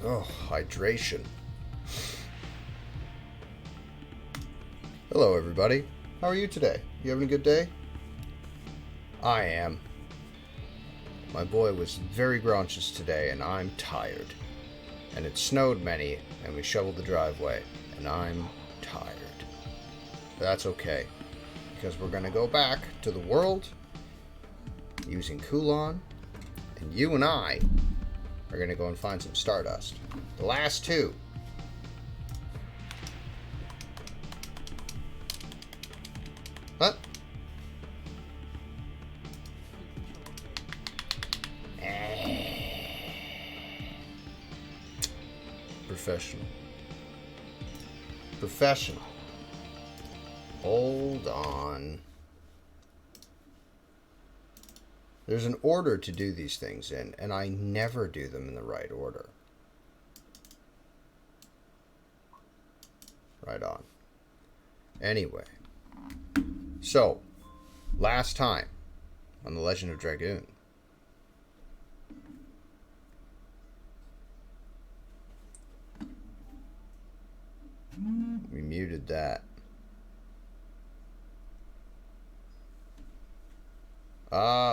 Oh, hydration. Hello, everybody. How are you today? You having a good day? I am. My boy was very grouchy today, and I'm tired. And it snowed many, and we shoveled the driveway, and I'm tired. But that's okay, because we're going to go back to the world using Kulon, and you and I are going to go and find some Stardust. The last two. What? Professional. Professional. Hold on. There's an order to do these things in, and I never do them in the right order. Right on. Anyway. So, last time on the Legend of Dragoon. We muted that.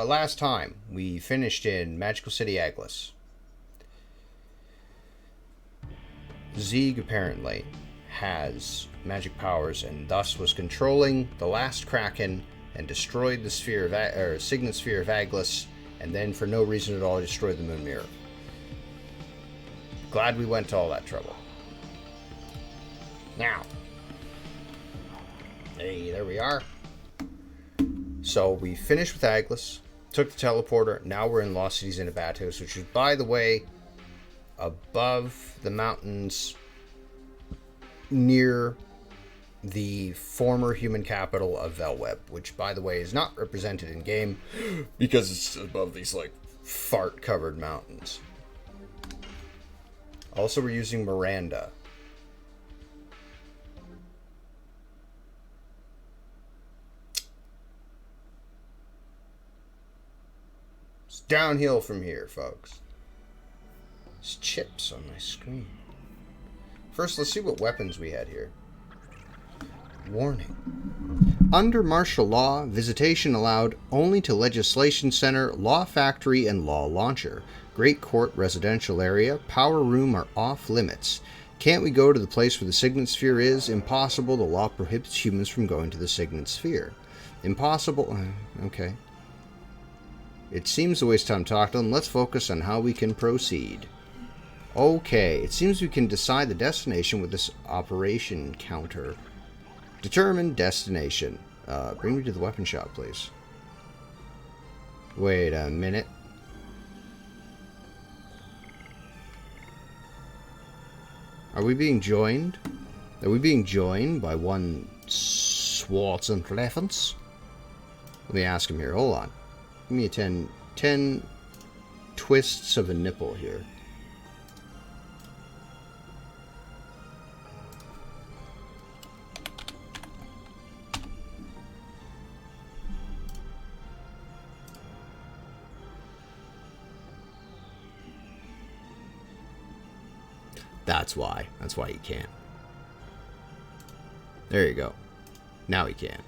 Last time we finished in Magical City Aglis. Zeeg apparently has magic powers and thus was controlling the last Kraken and destroyed the sphere of Signet Sphere of Aglis, and then for no reason at all destroyed the Moon Mirror. Glad we went to all that trouble. Now, hey, there we are. So we finished with Aglis, took the teleporter. Now we're in Law City Zenebatos, which is, by the way, above the mountains near the former human capital of Velweb, which, by the way, is not represented in game because it's above these like fart-covered mountains. Also, we're using Miranda. Downhill from here, folks. There's chips on my screen. First, let's see what weapons we had here. Warning. Under martial law, visitation allowed only to Legislation Center, Law Factory, and Law Launcher. Great Court Residential Area, Power Room are off limits. Can't we go to the place where the Signet Sphere is? Impossible. The law prohibits humans from going to the Signet Sphere. Impossible. Okay. It seems a waste of time talking to them. Let's focus on how we can proceed. Okay, it seems we can decide the destination with this operation counter. Determine destination. Bring me to the weapon shop, please. Wait a minute. Are we being joined? Are we being joined by one Schwarzentreffens? Let me ask him here. Hold on. Give me a 10 twists of a nipple here. That's why. That's why he can't. There you go. Now he can.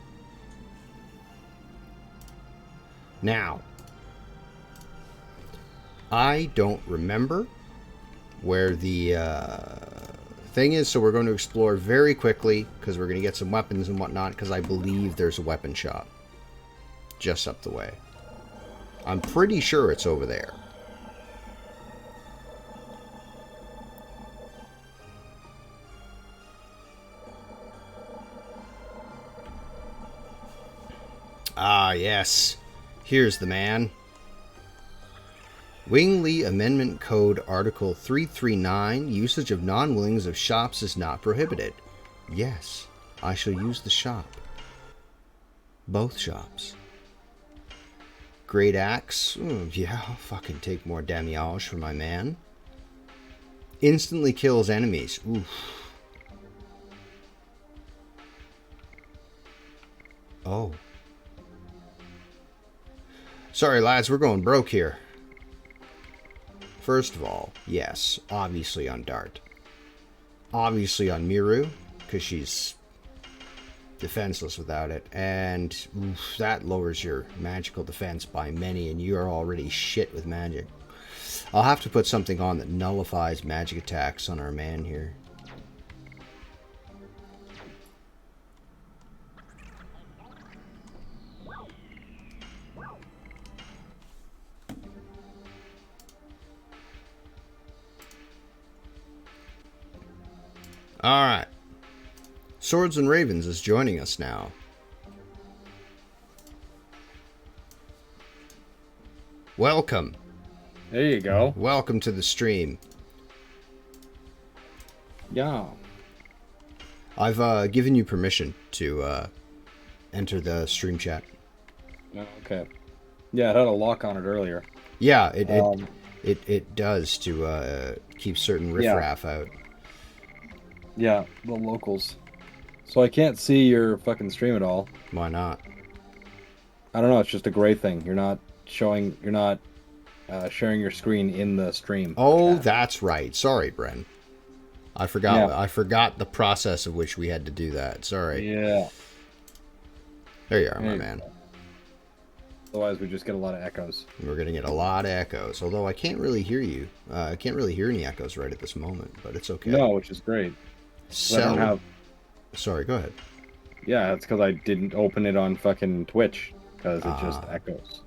Now, I don't remember where the thing is, so we're going to explore very quickly because we're going to get some weapons and whatnot, because I believe there's a weapon shop just up the way. I'm pretty sure it's over there. Ah, yes. Here's the man. Wingley Amendment Code Article 339, usage of non-wings of shops is not prohibited. Yes, I shall use the shop. Both shops. Great axe. Yeah, I'll fucking take more damage for my man. Instantly kills enemies. Oof. Oh. Sorry, lads, we're going broke here. First of all, yes, obviously on Dart. Obviously on Miru, because she's defenseless without it, and that lowers your magical defense by many, and you are already shit with magic. I'll have to put something on that nullifies magic attacks on our man here. Alright. Swords and Ravens is joining us now. Welcome. There you go. Welcome to the stream. Yeah. I've given you permission to enter the stream chat. Okay. Yeah, it had a lock on it earlier. Yeah, it does to keep certain riffraff out. Yeah, the locals. So I can't see your fucking stream at all. Why not? I don't know. It's just a gray thing. You're not showing. You're not sharing your screen in the stream. Oh, chat. that's right. Sorry, Bren. I forgot. Yeah. I forgot the process of which we had to do that. Sorry. Yeah. There you are, There my you man. go. Otherwise, we just get a lot of echoes. We're gonna get a lot of echoes. Although I can't really hear you. I can't really hear any echoes right at this moment. But it's okay. No, which is great. I don't have. Sorry. Go ahead. Yeah, it's because I didn't open it on fucking Twitch because it just echoes.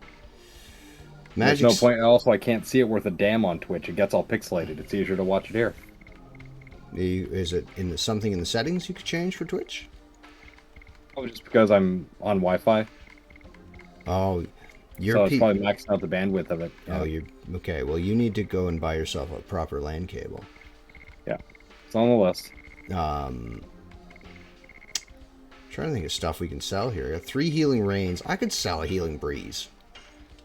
There's no point. Also, I can't see it worth a damn on Twitch. It gets all pixelated. It's easier to watch it here. Is it in something in the settings you could change for Twitch? Oh, just because I'm on Wi-Fi. Oh, So it's probably maxing out the bandwidth of it. Yeah. Oh, you okay? Well, you need to go and buy yourself a proper LAN cable. Yeah, it's on the list. Trying to think of stuff we can sell here. 3 healing rains. I could sell a healing breeze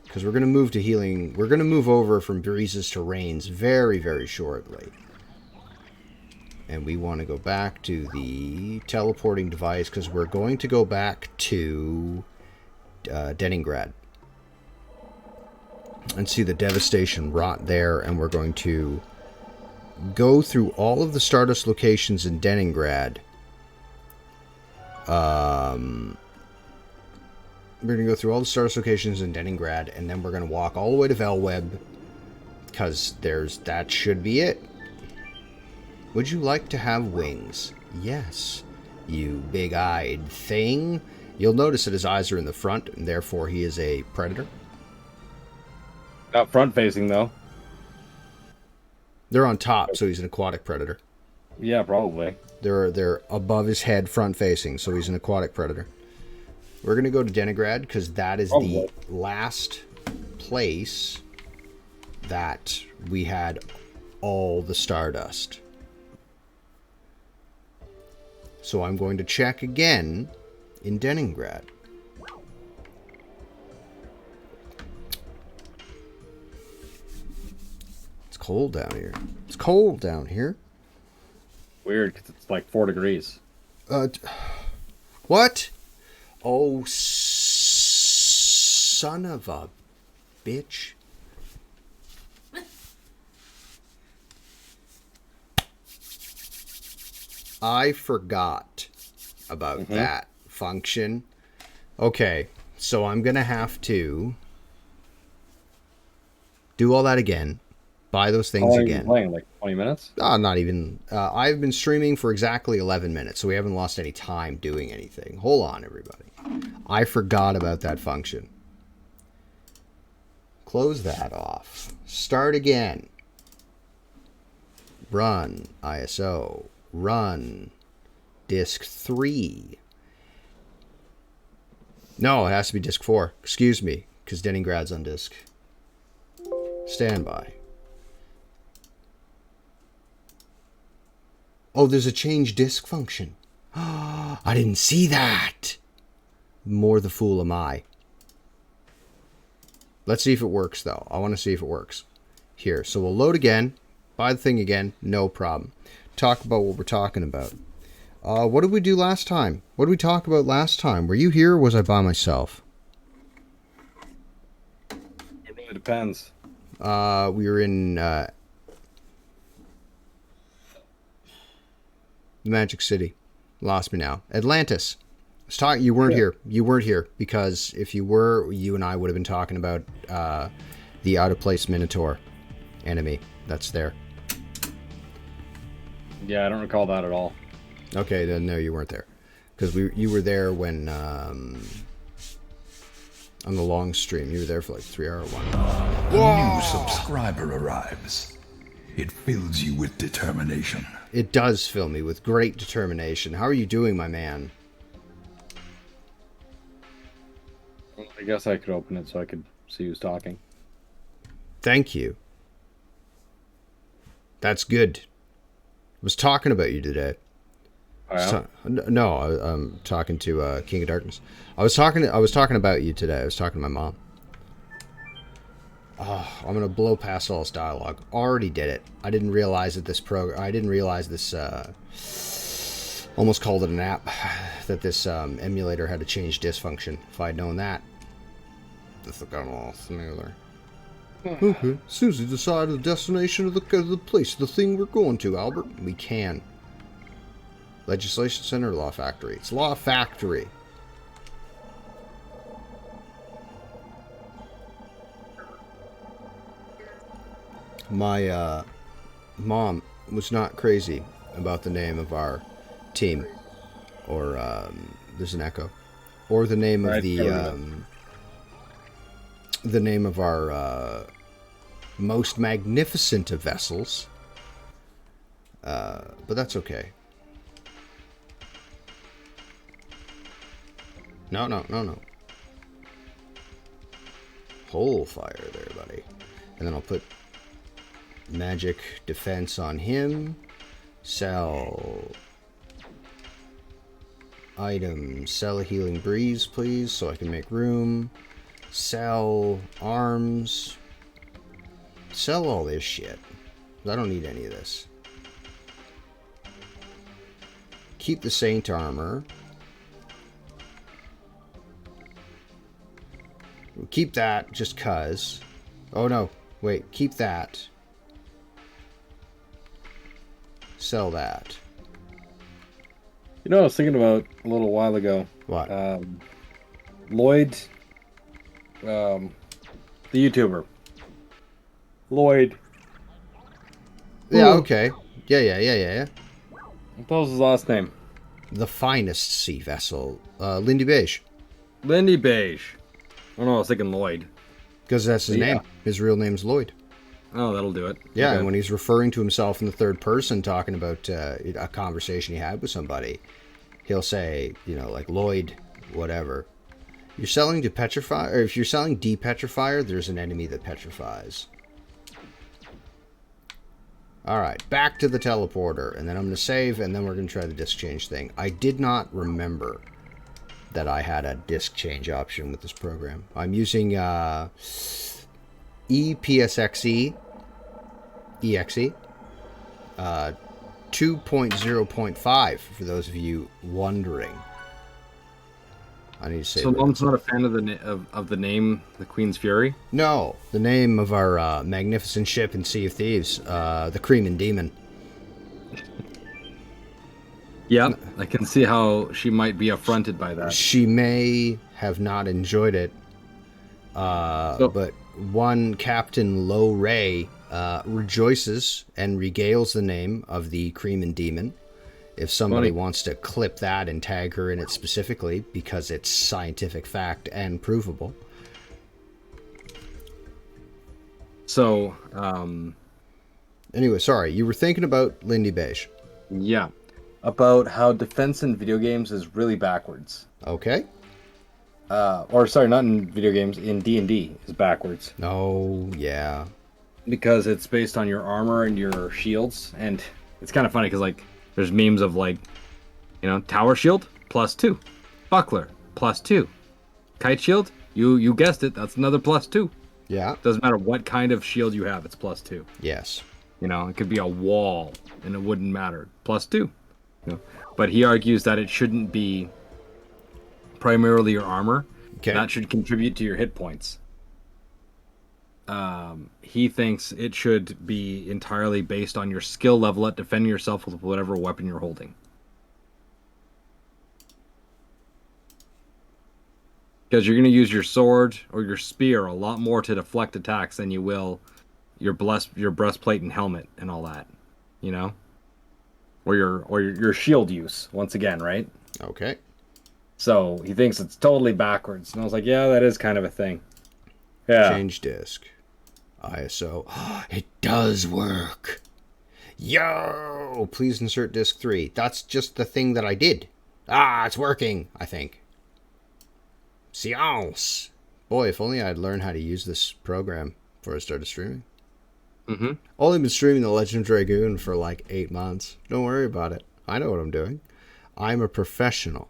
because we're gonna move to healing. We're gonna move over from breezes to rains very, very shortly. And we want to go back to the teleporting device because we're going to go back to Leningrad and see the devastation wrought there, and we're going to go through all of the Stardust locations in Leningrad. We're going to go through all the Stardust locations in Leningrad, and then we're going to walk all the way to Velweb because that should be it. Would you like to have wings? Yes, you big-eyed thing. You'll notice that his eyes are in the front, and therefore he is a predator. Not front-facing, though. They're on top, so he's an aquatic predator. Yeah, probably. They're above his head, front-facing, so he's an aquatic predator. We're going to go to Leningrad, because that is the last place that we had all the Stardust. So I'm going to check again in Leningrad. It's cold down here. It's cold down here. Weird, because it's like 4 degrees. What? Oh, son of a bitch. I forgot about that function. Okay, so I'm going to have to do all that again. Buy those things again. How long are you playing? Like 20 minutes? Not even. I've been streaming for exactly 11 minutes, so we haven't lost any time doing anything. Hold on, everybody. I forgot about that function. Close that off. Start again. Run ISO. Run disk 3. No, it has to be disk 4. Excuse me, because Leningrad's on disk. Standby. Oh, there's a change disk function. I didn't see that. More the fool am I. Let's see if it works, though. I want to see if it works. Here, so we'll load again. Buy the thing again. No problem. Talk about what we're talking about. What did we do last time? What did we talk about last time? Were you here or was I by myself? It really depends. We were in Magic City. Lost me now. Atlantis. You weren't here. You weren't here because if you were, you and I would have been talking about the out of place Minotaur enemy that's there. Yeah, I don't recall that at all. Okay, then no, you weren't there because you were there when on the long stream. You were there for like 3 hour one. A new subscriber arrives. It fills you with determination. It does fill me with great determination. How are you doing, my man? I guess I could open it so I could see who's talking. Thank you. That's good. I was talking about you today. No, I'm talking to King of Darkness. I was talking about you today. I was talking to my mom. Oh, I'm gonna blow past all this dialogue. Already did it. I didn't realize that this almost called it an app. That this emulator had a change disk function. If I'd known that, this would have gone all smoother. Okay, Susie decided the destination of the place, the thing we're going to, Albert. We can. Legislation Center, Law Factory. It's Law Factory. My mom was not crazy about the name of our team, or there's an echo, or the name of the name of our most magnificent of vessels. But that's okay. No. Whole fire there, buddy. And then I'll put magic defense on him. Sell items. Sell a healing breeze, please, so I can make room. Sell arms. Sell all this shit. I don't need any of this. Keep the Saint armor. Keep that just cuz. Oh no, wait, keep that. Sell that. You know, I was thinking about a little while ago. What? Lloyd, the YouTuber. Lloyd. Yeah, okay. Yeah. What was his last name? The finest sea vessel. Lindy Beige. Lindy Beige. Oh no, I was thinking Lloyd. Because that's his name. His real name's Lloyd. Oh, that'll do it. Yeah, okay. And when he's referring to himself in the third person, talking about a conversation he had with somebody, he'll say, like Lloyd, whatever. You're selling to petrify, or if you're selling depetrifier, there's an enemy that petrifies. Alright, back to the teleporter, and then I'm going to save, and then we're going to try the disc change thing. I did not remember that I had a disc change option with this program. I'm using EPSXE EXE 2.0.5 for those of you wondering. I need to say. So Mom's not a fan of the name, the Queen's Fury? No, the name of our magnificent ship in Sea of Thieves, the Cream and Demon. Yeah, I can see how she might be affronted by that. She may have not enjoyed it, but one Captain Low Ray rejoices and regales the name of the Cream and Demon. If somebody wants to clip that and tag her in it specifically, because it's scientific fact and provable. So, anyway, sorry, you were thinking about Lindy Beige. Yeah. About how defense in video games is really backwards. Okay. Or sorry, not in video games, in D&D is backwards. Oh, yeah. Because it's based on your armor and your shields, and it's kind of funny because there's memes of tower shield +2, buckler +2, kite shield. You guessed it, that's another +2. Yeah. Doesn't matter what kind of shield you have, it's +2. Yes. It could be a wall, and it wouldn't matter. +2. But he argues that it shouldn't be primarily your armor. Okay. That should contribute to your hit points. he thinks it should be entirely based on your skill level at defending yourself with whatever weapon you're holding. Because you're going to use your sword or your spear a lot more to deflect attacks than you will your breastplate and helmet and all that, you know? Or your shield use, once again, right? Okay. So he thinks it's totally backwards. And I was like, yeah, that is kind of a thing. Yeah. Change disc. ISO. It does work. Yo! Please insert disc 3. That's just the thing that I did. Ah, it's working, I think. Seance! Boy, if only I'd learned how to use this program before I started streaming. Mm-hmm. Only been streaming the Legend of Dragoon for like 8 months. Don't worry about it. I know what I'm doing. I'm a professional.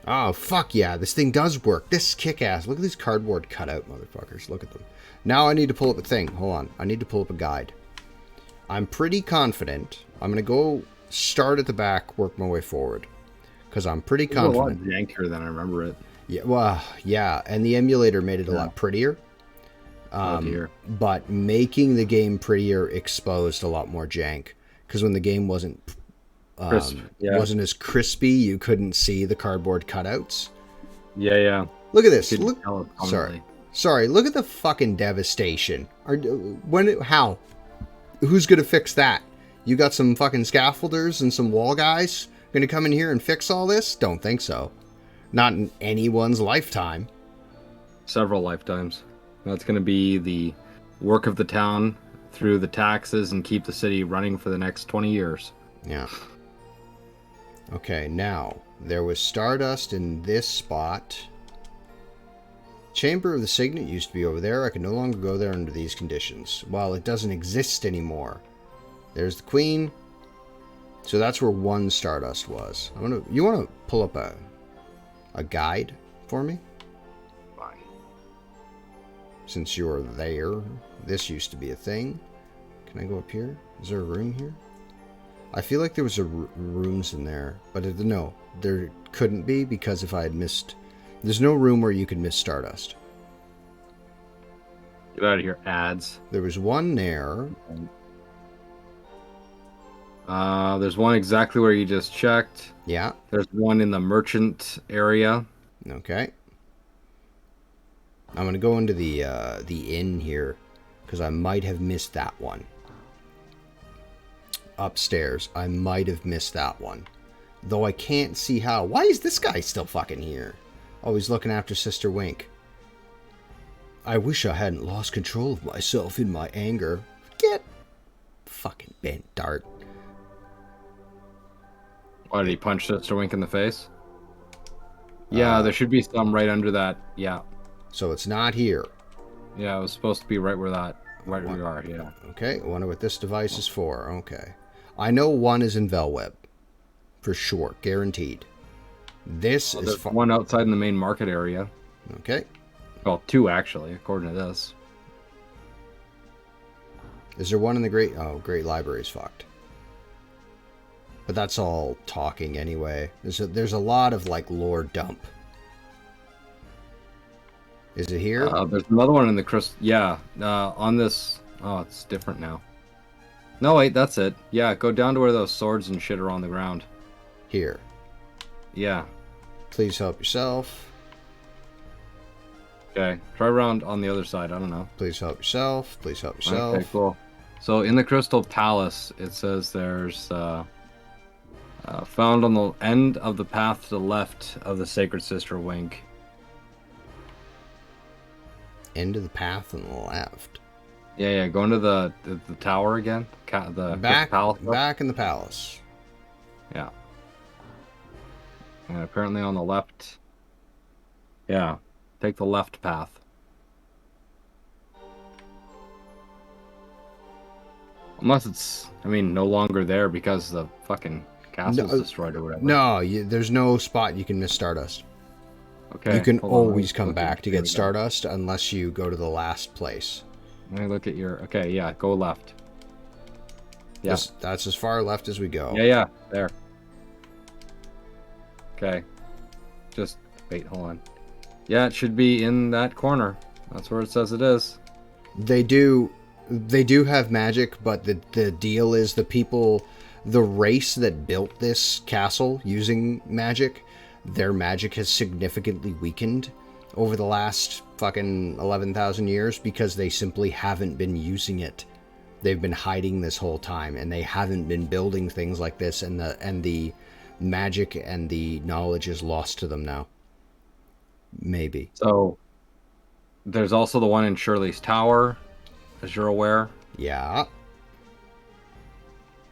Oh, fuck yeah. This thing does work. This is kick-ass. Look at these cardboard cutout motherfuckers. Look at them. Now I need to pull up a thing. Hold on. I need to pull up a guide. I'm pretty confident. I'm going to go start at the back, work my way forward. Because I'm pretty confident. It's a lot jankier than I remember it. Yeah, well, yeah. And the emulator made it a lot prettier. Oh, dear. But making the game prettier exposed a lot more jank. Because when the game wasn't wasn't as crispy, you couldn't see the cardboard cutouts. Yeah. Look at this. Couldn't Look, tell it prominently. sorry. Look at the fucking devastation. How? Who's gonna fix that? You got some fucking scaffolders and some wall guys gonna come in here and fix all this? Don't think so. Not in anyone's lifetime. Several lifetimes. That's going to be the work of the town through the taxes and keep the city running for the next 20 years. Yeah. Okay, now, there was Stardust in this spot. Chamber of the Signet used to be over there. I can no longer go there under these conditions. Well, it doesn't exist anymore. There's the Queen. So that's where one Stardust was. You want to pull up a guide for me? Fine. Since you're there, this used to be a thing. Can I go up here? Is there a room here? I feel like there was rooms in there, but no, there couldn't be because if I had missed... There's no room where you could miss Stardust. Get out of here, ads. There was one there. There's one exactly where you just checked. Yeah. There's one in the merchant area. Okay. I'm going to go into the inn here because I might have missed that one. Upstairs, I might have missed that one. Though I can't see how. Why is this guy still fucking here? Oh, he's looking after Sister Wink. I wish I hadn't lost control of myself in my anger. Get fucking bent, Dart. Why did he punch Sister Wink in the face? Yeah, there should be some right under that. Yeah. So it's not here. Yeah, it was supposed to be right where we are, yeah. Okay, I wonder what this device is for. Okay. I know one is in Velweb. For sure, guaranteed. This is there's one outside in the main market area. Okay. Well, two actually, according to this. Is there one in the Great Library's fucked. But that's all talking anyway. There's a lot of like lore dump. Is it here? There's another one in the crystal. Yeah, on this. Oh, it's different now. No, wait, that's it. Yeah, go down to where those swords and shit are on the ground. Here. Yeah. Please help yourself. Okay, try around on the other side. I don't know. Please help yourself. Please help yourself. Okay, cool. So in the Crystal Palace, it says there's found on the end of the path to the left of the Sacred Sister Wink. End of the path on the left. Yeah. Go into the tower again. The palace. Back in the palace. Yeah. And apparently on the left. Yeah. Take the left path. Unless it's, no longer there because the fucking castle's destroyed or whatever. No, there's no spot you can miss Stardust. Okay. You can always come back to get Stardust unless you go to the last place. Let me look at your... Okay, yeah, go left. Yeah. That's as far left as we go. Yeah, there. Okay. Just wait, hold on. Yeah, it should be in that corner. That's where it says it is. They do have magic, but the deal is the race that built this castle using magic, their magic has significantly weakened over the last fucking 11,000 years because they simply haven't been using it. They've been hiding this whole time, and they haven't been building things like this, and the magic and the knowledge is lost to them now. Maybe. So there's also the one in Shirley's Tower, as you're aware. Yeah.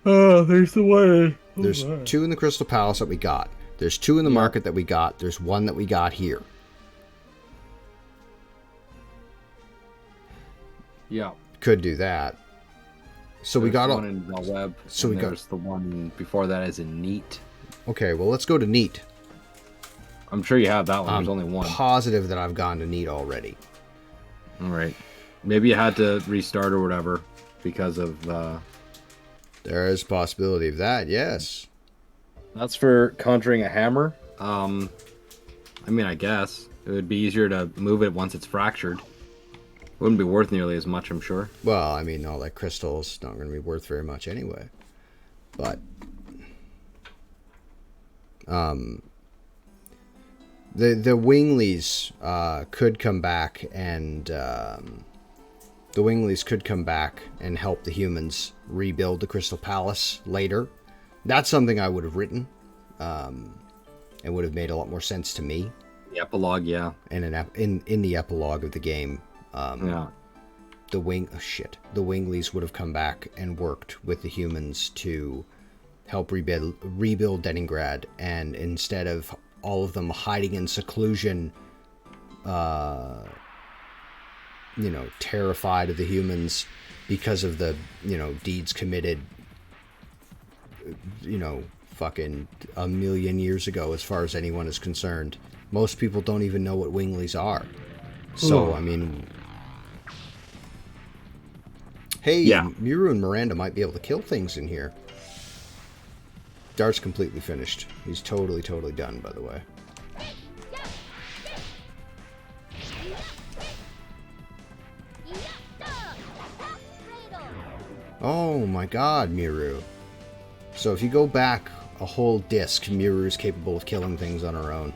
Oh, there's the one. There's 2 in the Crystal Palace that we got. There's 2 in the market that we got. There's 1 that we got here. Yeah. Could do that. So we got one in the web. So we got. There's the one before that is in Neat. Okay, well let's go to Neat. I'm sure you have that one. There's only one. Positive that I've gone to Neat already. All right. Maybe you had to restart or whatever because of. There is a possibility of that. Yes. That's for conjuring a hammer. I mean, I guess it would be easier to move it once it's fractured. Wouldn't be worth nearly as much, I'm sure. Well, I mean, all that crystal's not going to be worth very much anyway. But the Winglies could come back and help the humans rebuild the Crystal Palace later. That's something I would have written. It would have made a lot more sense to me. The epilogue, yeah. And in the epilogue of the game, yeah. The Winglies would have come back and worked with the humans to help rebuild Leningrad, and instead of all of them hiding in seclusion, terrified of the humans because of the, deeds committed, fucking a million years ago, as far as anyone is concerned. Most people don't even know what Winglies are. So, I mean... Hey, yeah. Miru and Miranda might be able to kill things in here. Dart's completely finished. He's totally done, by the way. Oh my god, Miru. So if you go back a whole disc, Miru is capable of killing things on her own.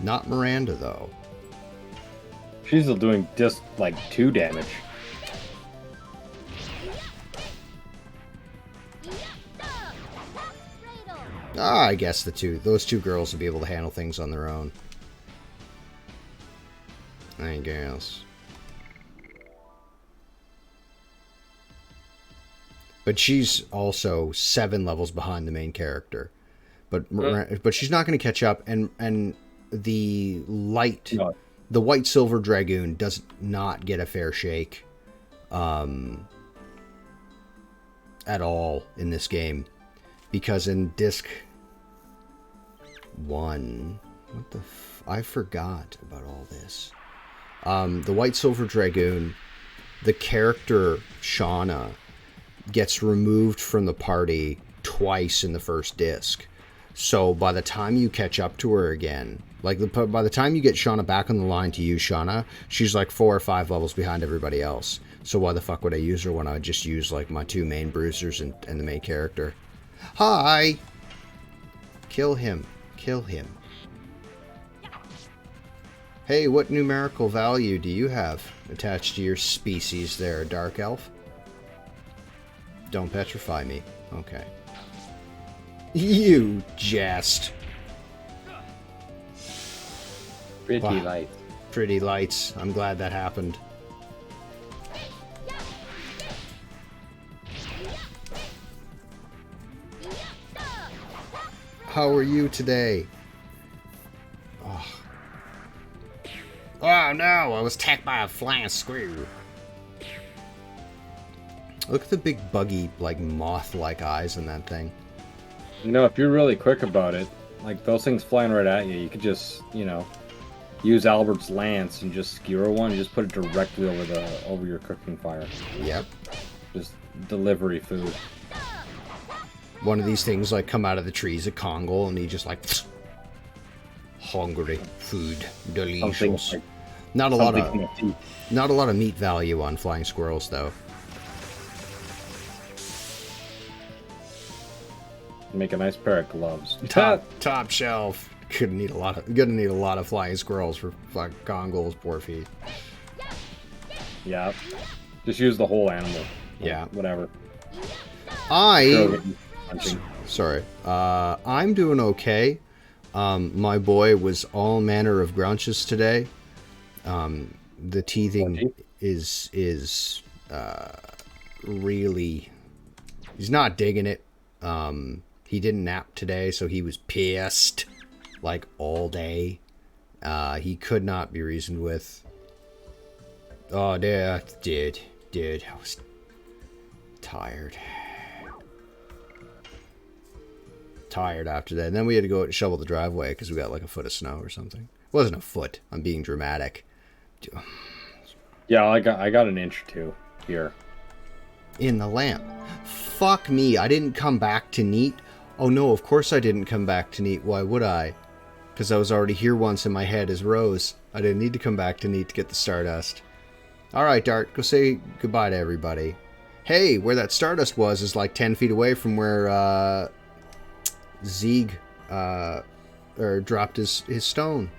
Not Miranda, though. She's still doing just, 2 damage. I guess those two girls will be able to handle things on their own. I guess. But she's also 7 levels behind the main character. But she's not going to catch up, and the White Silver Dragoon does not get a fair shake at all in this game. Because in Disc 1... I forgot about all this. The White Silver Dragoon, the character Shauna gets removed from the party twice in the first disc. So by the time you catch up to her again, by the time you get Shauna back on the line to use Shauna, she's 4 or 5 levels behind everybody else. So why the fuck would I use her when I would just use my 2 main bruisers and the main character? Hi! Kill him. Kill him. Hey, what numerical value do you have attached to your species there, Dark Elf? Don't petrify me. Okay. You jest. Pretty lights. Pretty lights. I'm glad that happened. How are you today? Oh no, I was attacked by a flying screw. Look at the big buggy, moth-like eyes in that thing. If you're really quick about it, those things flying right at you, you could just, use Albert's lance and just skewer one and just put it directly over your cooking fire. Yep. Just delivery food. One of these things come out of the trees at Kongol, and he just hungry. Food. Something Delicious. like Not a lot of teeth. not a lot of meat value on flying squirrels though. Make a nice pair of gloves. Top shelf. Gonna need a lot of flying squirrels for fucking Congo's poor feet. Yeah. Just use the whole animal. Yeah. Whatever. Sorry. I'm doing okay. My boy was all manner of grunches today. The teething is really... He's not digging it. He didn't nap today, so he was pissed. Like, all day. He could not be reasoned with. Oh, dude. I was tired. Tired after that. And then we had to go out and shovel the driveway because we got like a foot of snow or something. It wasn't a foot. I'm being dramatic. Yeah, I got an inch or two here. In the lamp. Fuck me. I didn't come back to Neat. Oh no, of course I didn't come back to Neat. Why would I? Because I was already here once in my head as Rose. I didn't need to come back to Neat to get the Stardust. Alright, Dart. Go say goodbye to everybody. Hey, where that Stardust was is like 10 feet away from where Zeeg dropped his stone.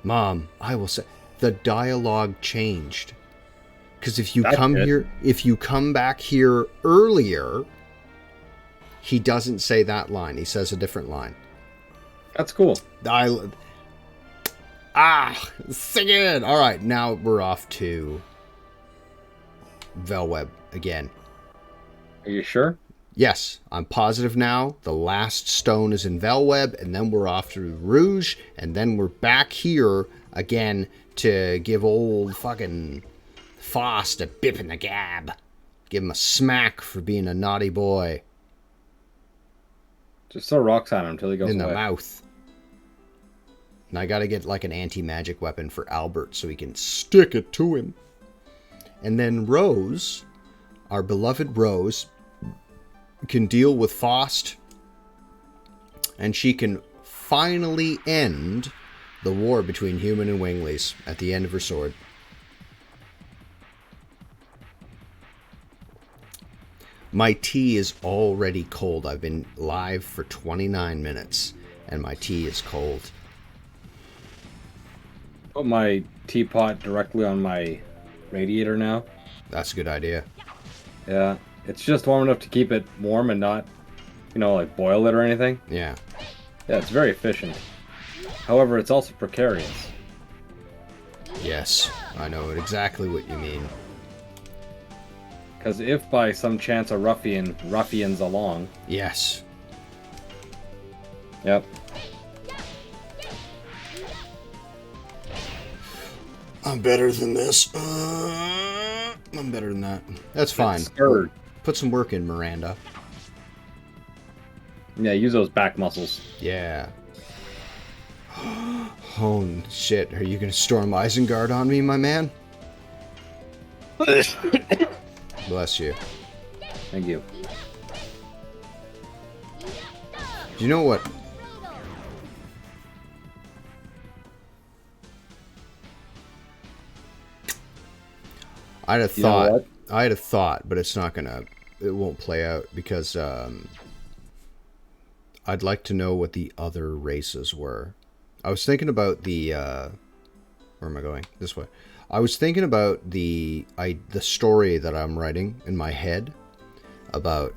Mom, I will say... The dialogue changed. Because if you come back here earlier, he doesn't say that line. He says a different line. That's cool. Sing it! Alright, now we're off to Velweb again. Are you sure? Yes, I'm positive now. The last stone is in Velweb, and then we're off to Rouge, and then we're back here again to give old fucking Faust a bip in the gab. Give him a smack for being a naughty boy. Just throw rocks at him until he goes in away. the mouth. And I gotta get like an anti-magic weapon for Albert so he can stick it to him. And then Rose, our beloved Rose, can deal with Faust, and she can finally end the war between human and winglies at the end of her sword. My tea is already cold. I've been live for 29 minutes, and my tea is cold. Put my teapot directly on my radiator now. That's a good idea. Yeah. It's just warm enough to keep it warm and not, like boil it or anything. Yeah. Yeah, it's very efficient. However, it's also precarious. Yes, I know exactly what you mean. Because if by some chance a ruffian ruffians along... Yes. Yep. I'm better than this. I'm better than that. That's fine. Put some work in, Miranda. Yeah, use those back muscles. Yeah. Oh, shit. Are you going to storm Isengard on me, my man? Bless you. Thank you. Do you know what? I had a thought, but it's not gonna... It won't play out, because I'd like to know what the other races were. I was thinking about the... where am I going? This way. I was thinking about the story that I'm writing in my head about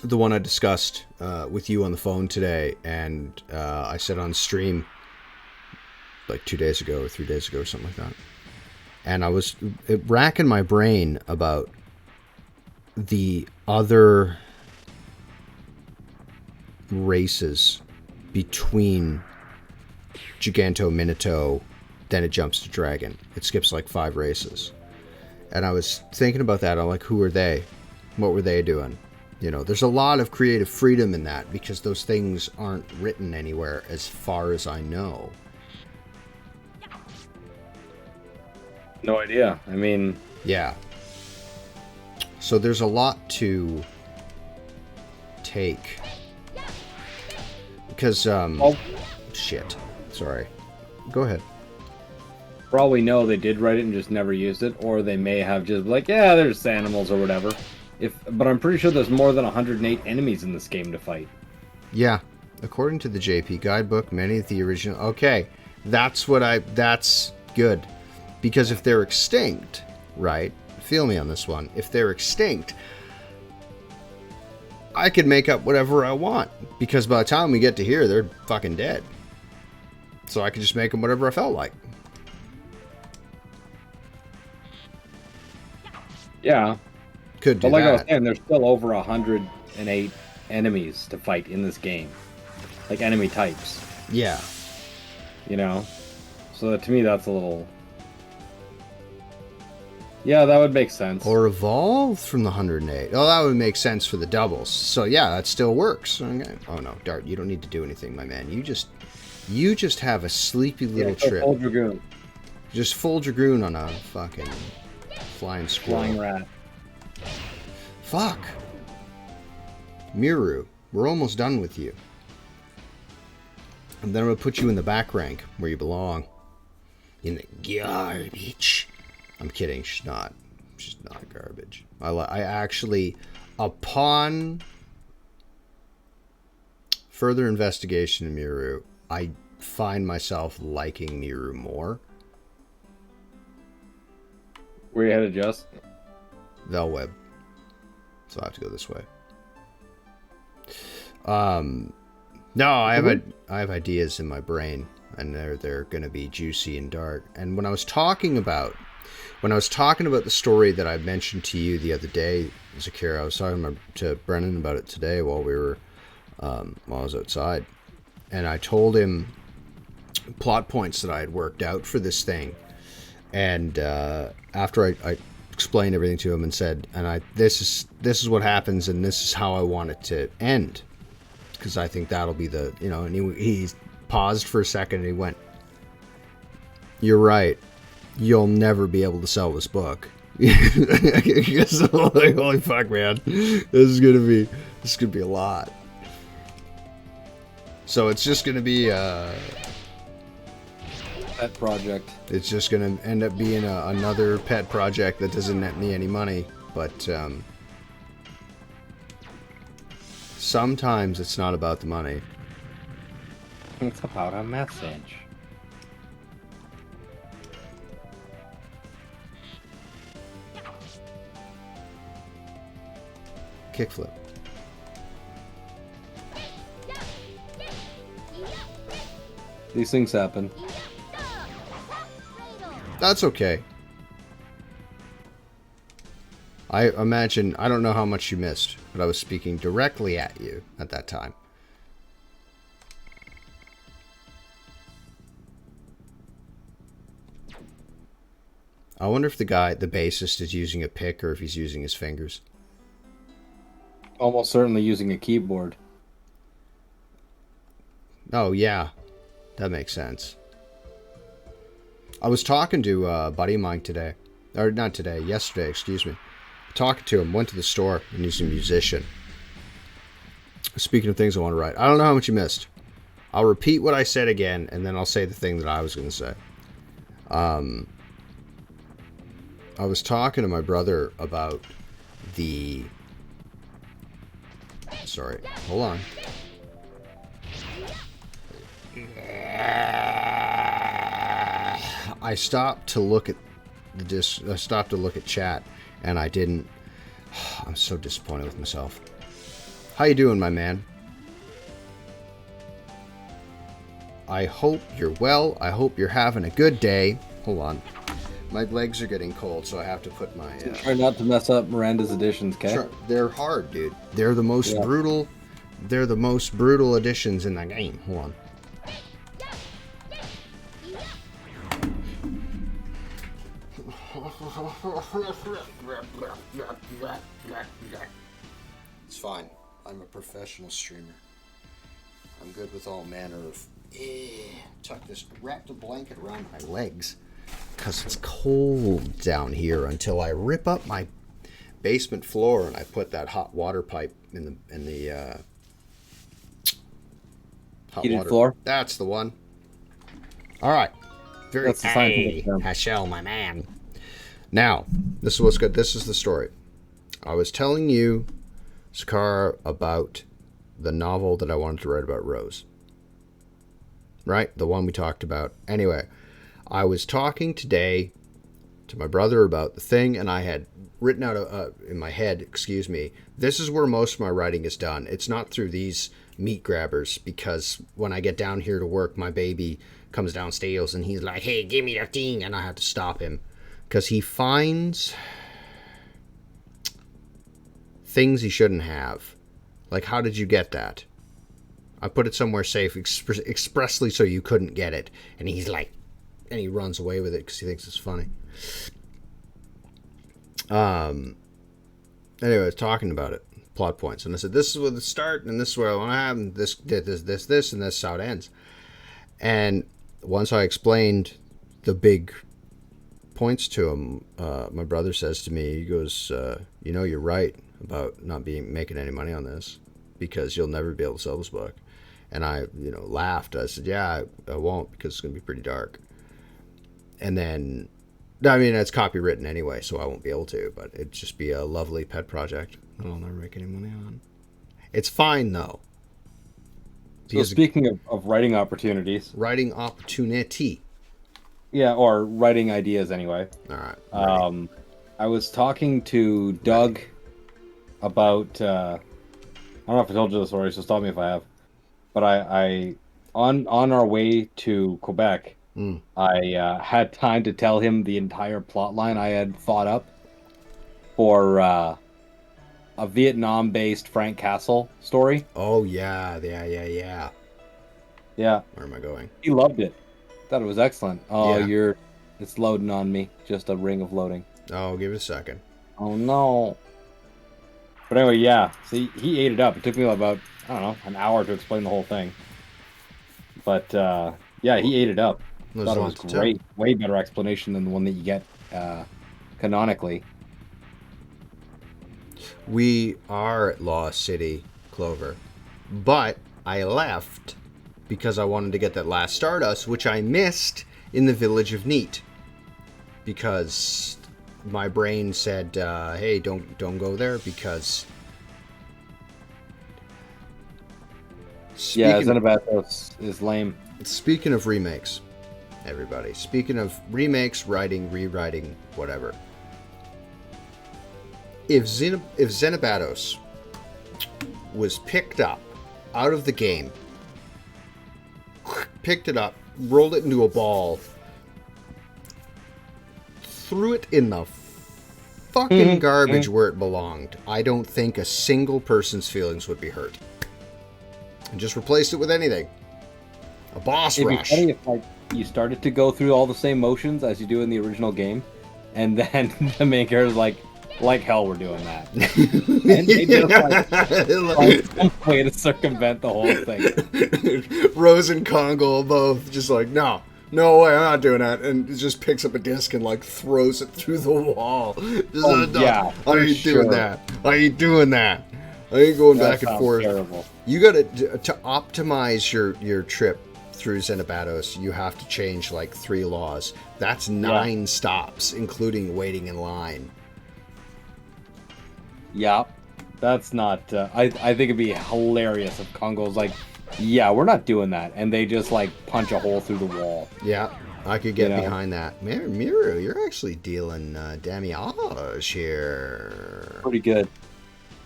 the one I discussed with you on the phone today, and I said on stream like 2 days ago or 3 days ago or something like that. And I was racking my brain about the other races between Giganto, Minato, then it jumps to Dragon. It skips like 5 races. And I was thinking about that. I'm like, who are they? What were they doing? There's a lot of creative freedom in that because those things aren't written anywhere as far as I know. No idea. I mean... Yeah. So there's a lot to take. Because, shit. Sorry. Go ahead. For all we know, they did write it and just never used it, or they may have just like, yeah, there's animals or whatever. But I'm pretty sure there's more than 108 enemies in this game to fight. Yeah. According to the JP guidebook, many of the original... Okay. That's good. Because if they're extinct, right? Feel me on this one. If they're extinct, I could make up whatever I want. Because by the time we get to here, they're fucking dead. So I could just make them whatever I felt like. Yeah. Could do but like that. I was saying, there's still over 108 enemies to fight in this game. Like enemy types. Yeah. You know? So to me, that's a little... Yeah, that would make sense. Or evolved from the 108. Oh, that would make sense for the doubles. So yeah, that still works. Okay. Oh no, Dart, you don't need to do anything, my man. You just have a sleepy little trip. Full Dragoon. Just full Dragoon on a fucking flying squirrel. Flying rat. Fuck. Miru, we're almost done with you. And then I'm going to put you in the back rank where you belong. In the garbage. I'm kidding. She's not. She's not garbage. I actually, upon further investigation of Miru, I find myself liking Miru more. Where you headed, Just? Velweb. So I have to go this way. No, I have ideas in my brain, and they're going to be juicy and dark. And when I was talking about the story that I mentioned to you the other day, Zakira, I was talking to Brennan about it today while I was outside, and I told him plot points that I had worked out for this thing. And after I explained everything to him and said, this is what happens, and this is how I want it to end, because I think that'll be the, and he paused for a second and he went, "You're right. You'll never be able to sell this book." Because I'm like, holy fuck, man, this is gonna be a lot. So it's just gonna be Pet project. It's just going to end up being another pet project that doesn't net me any money. But sometimes it's not about the money. It's about a message. Kickflip. These things happen. That's okay. I imagine, I don't know how much you missed, but I was speaking directly at you at that time. I wonder if the bassist is using a pick or if he's using his fingers. Almost certainly using a keyboard. Oh, yeah. That makes sense. I was talking to a buddy of mine today. Or not today, yesterday, excuse me. Talking to him, went to the store, and he's a musician. Speaking of things I want to write, I don't know how much you missed. I'll repeat what I said again, and then I'll say the thing that I was going to say. I was talking to my brother about the... Sorry, hold on. I stopped to look at I stopped to look at chat, and I didn't. I'm so disappointed with myself. How you doing, my man? I hope you're well. I hope you're having a good day. Hold on. My legs are getting cold, so I have to put my... Try not to mess up Miranda's editions, okay? Sure. They're hard, dude. They're the most brutal... They're the most brutal editions in the game. Hold on. It's fine. I'm a professional streamer. I'm good with all manner of... wrap the blanket around my legs. Because it's cold down here until I rip up my basement floor and I put that hot water pipe in the hot heated water floor? That's the one. All right. Very That's the scientific term. Hashel, my man. Now, this is what's good. This is the story. I was telling you, Sakara, about the novel that I wanted to write about Rose. Right? The one we talked about. Anyway, I was talking today to my brother about the thing, and I had written out in my head, this is where most of my writing is done. It's not through these meat grabbers, because when I get down here to work, my baby comes downstairs and he's like, hey, give me that thing, and I have to stop him because he finds things he shouldn't have. Like, how did you get that? I put it somewhere safe expressly so you couldn't get it. And he's like, and he runs away with it because he thinks it's funny. Anyway, I was talking about it, plot points, and I said, this is where the start, and this is where I want to have, and this, and this is how it ends. And once I explained the big points to him, my brother says to me, he goes, you're right about not making any money on this, because you'll never be able to sell this book. And I, laughed. I said, yeah, I won't, because it's going to be pretty dark. And then, I mean, it's copywritten anyway, so I won't be able to, but it'd just be a lovely pet project that I'll never make any money on. It's fine, though. So speaking of writing opportunities. Writing opportunity. Yeah, or writing ideas anyway. All right. I was talking to Doug about, I don't know if I told you the story, so stop me if I have. But I on our way to Quebec, I had time to tell him the entire plot line I had thought up for a Vietnam-based Frank Castle story. Oh, yeah. Yeah. Where am I going? He loved it. Thought it was excellent. Oh, yeah. It's loading on me. Just a ring of loading. Oh, give it a second. Oh, no. But anyway, yeah. See, he ate it up. It took me about, I don't know, an hour to explain the whole thing. But, yeah, he ate it up. Thought it was great. Way better explanation than the one that you get canonically. We are at Law City, Clover. But I left because I wanted to get that last Stardust, which I missed in the Village of Neat. Because my brain said, hey, don't go there, because... Zenebatos is lame. Speaking of remakes, everybody. Speaking of remakes, writing, rewriting, whatever. If Zenebatos was picked up out of the game, picked it up, rolled it into a ball, threw it in the fucking garbage where it belonged, I don't think a single person's feelings would be hurt. And just replaced it with anything. A boss rush. It'd be funny if you started to go through all the same motions as you do in the original game, and then the main character's like hell, we're doing that. And they just find some way to circumvent the whole thing. Rose and Congo both just like, no way, I'm not doing that. And it just picks up a disc and throws it through the wall. Yeah, I ain't doing that. I ain't doing that. I ain't going back and forth. Terrible. You gotta, to optimize your trip through Zenebatos, you have to change 3 laws. That's 9 stops, including waiting in line. Yeah, that's not... I think it'd be hilarious if Congo's like, yeah, we're not doing that. And they just, punch a hole through the wall. Yeah, I could get behind that. Miru, you're actually dealing damage here. Pretty good.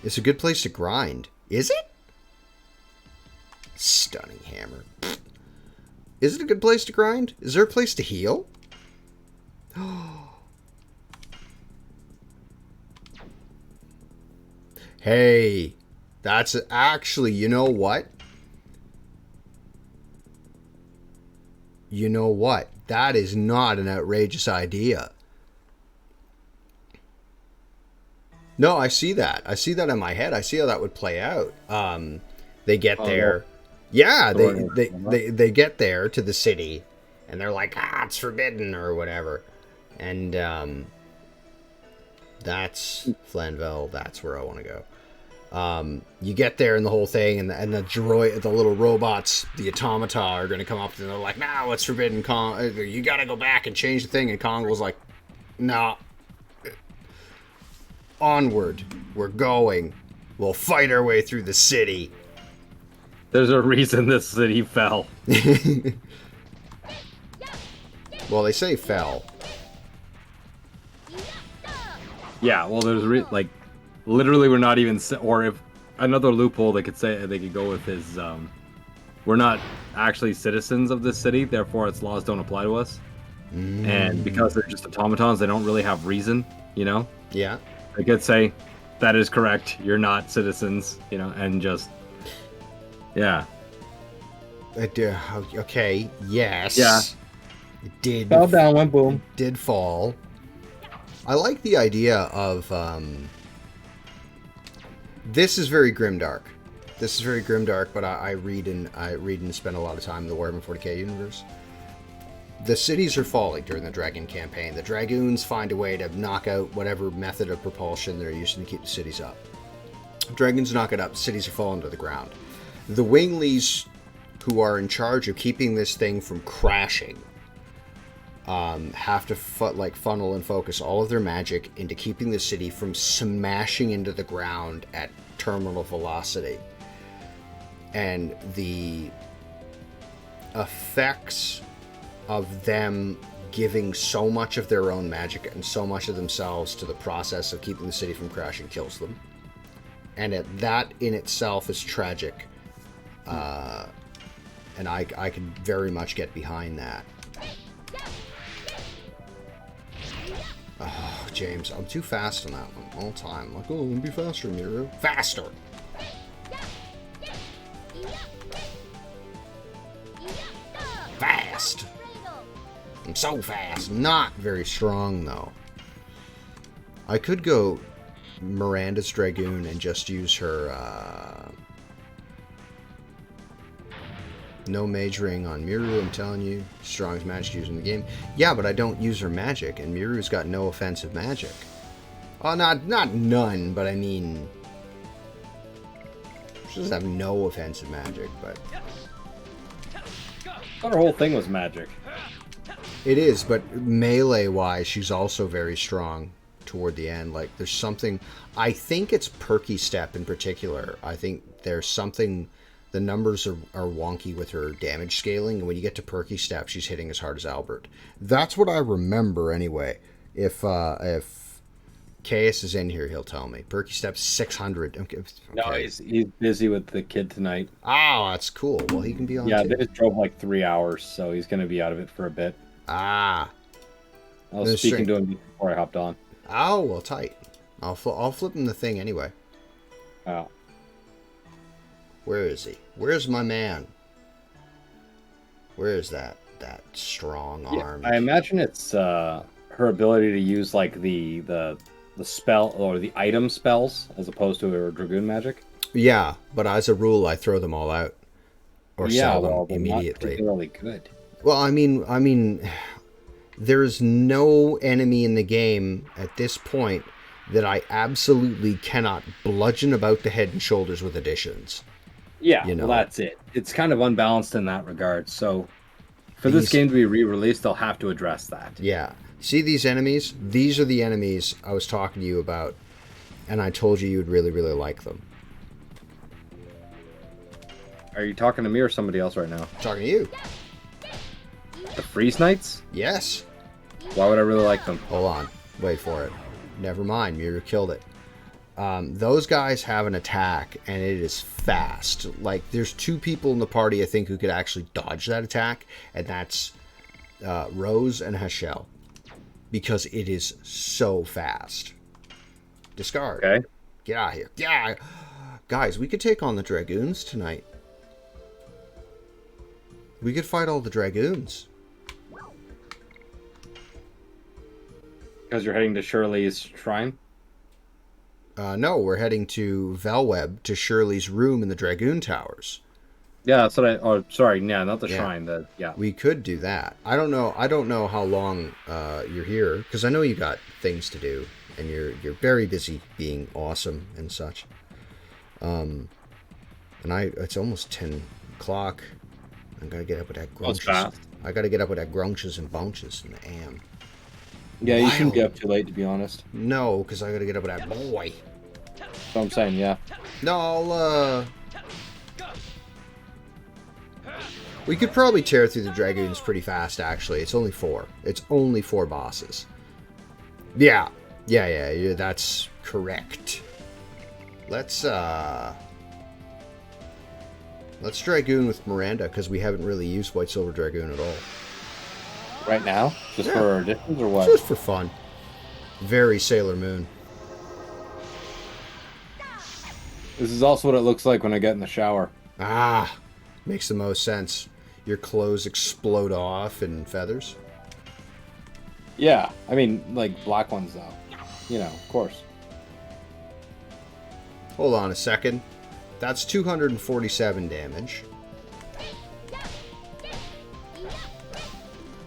It's a good place to grind. Is it? Stunning hammer. Is it a good place to grind? Is there a place to heal? Hey, that's actually, you know what? You know what? That is not an outrageous idea. No, I see that. I see that in my head. I see how that would play out. They get there. Yeah, they get there to the city, and they're like, it's forbidden, or whatever. And that's Flanville. That's where I want to go. You get there and the whole thing, and the droid, the little robots, the automata are going to come up and they're like, "No, it's forbidden. Kong, you got to go back and change the thing." And Kong was like, "No, onward, we're going. We'll fight our way through the city." There's a reason this city fell. Well, they say fell. Yeah, well, there's like, literally, we're not even, or if another loophole they could say they could go with is, we're not actually citizens of this city, therefore its laws don't apply to us. And because they're just automatons, they don't really have reason, you know? Yeah. They could say, that is correct, you're not citizens, you know, and just, yeah. Okay, yes. Yeah. It did. Fell down, went boom. Did fall. I like the idea of, this is very grimdark. This is very grimdark, but I read and spend a lot of time in the Warhammer 40k universe. The cities are falling during the Dragon campaign. The Dragoons find a way to knock out whatever method of propulsion they're using to keep the cities up. Dragons knock it up, cities are falling to the ground. The Winglies, who are in charge of keeping this thing from crashing, have to funnel and focus all of their magic into keeping the city from smashing into the ground at terminal velocity. And the effects of them giving so much of their own magic and so much of themselves to the process of keeping the city from crashing kills them. And that in itself is tragic. And I can very much get behind that. Oh, James, I'm too fast on that one all the time. Like, oh, let me be faster, Miru. Faster! Fast! I'm so fast. Not very strong, though. I could go Miranda's Dragoon and just use her, no majoring on Miru, I'm telling you. Strongest magic used in the game. Yeah, but I don't use her magic, and Miru's got no offensive magic. Well, not none, but I mean... She doesn't have no offensive magic, but... I thought her whole thing was magic. It is, but melee-wise, she's also very strong toward the end. Like, there's something... I think it's Perky Step in particular. I think there's something... The numbers are wonky with her damage scaling, and when you get to Perky Step, she's hitting as hard as Albert. That's what I remember, anyway. If Caius is in here, he'll tell me. Perky Step's 600. Okay. No, he's busy with the kid tonight. Oh, that's cool. Well, he can be on Yeah, too. they just drove like 3 hours, so he's going to be out of it for a bit. Ah. I was speaking to him before I hopped on. Oh, well, tight. I'll flip him the thing anyway. Oh. Where is he? Where's my man? Where is that strong arm? I imagine it's her ability to use like the spell or the item spells as opposed to her Dragoon magic. Yeah, but as a rule, I throw them all out or sell them immediately. Not particularly good. Well, I mean, there's no enemy in the game at this point that I absolutely cannot bludgeon about the head and shoulders with additions. Yeah, well, that's it. It's kind of unbalanced in that regard. So, for this game to be re-released, they'll have to address that. Yeah. See these enemies? These are the enemies I was talking to you about, and I told you you'd really, really like them. Are you talking to me or somebody else right now? I'm talking to you. The Freeze Knights? Yes. Why would I really like them? Hold on. Wait for it. Never mind. Miru killed it. Those guys have an attack, and it is fast. Like, there's 2 people in the party, I think, who could actually dodge that attack, and that's Rose and Hashel. Because it is so fast. Discard. Okay. Get out of here. Yeah. Guys, we could take on the Dragoons tonight. We could fight all the Dragoons. Because you're heading to Shirley's shrine? No, we're heading to Velweb, to Shirley's room in the Dragoon Towers. Yeah, that's what yeah, not the shrine. Yeah. We could do that. I don't know how long you're here, because I know you got things to do, and you're very busy being awesome and such. And it's almost 10 o'clock. I gotta get up with that That's grunches. fast. I gotta get up with that grunches and bunches and am. Yeah, you shouldn't be Wild. up too late, to be honest. No, because I gotta get up with that boy. That's what I'm saying, yeah. No, we could probably tear through the Dragoons pretty fast, actually. It's only 4. It's only 4 bosses. Yeah, that's correct. Let's Dragoon with Miranda, because we haven't really used White Silver Dragoon at all. Right now? Just Yeah. for distance or what? Just for fun. Very Sailor Moon. This is also what it looks like when I get in the shower. Ah, makes the most sense. Your clothes explode off in feathers. Yeah, I mean, like black ones though. You know, of course. Hold on a second. That's 247 damage.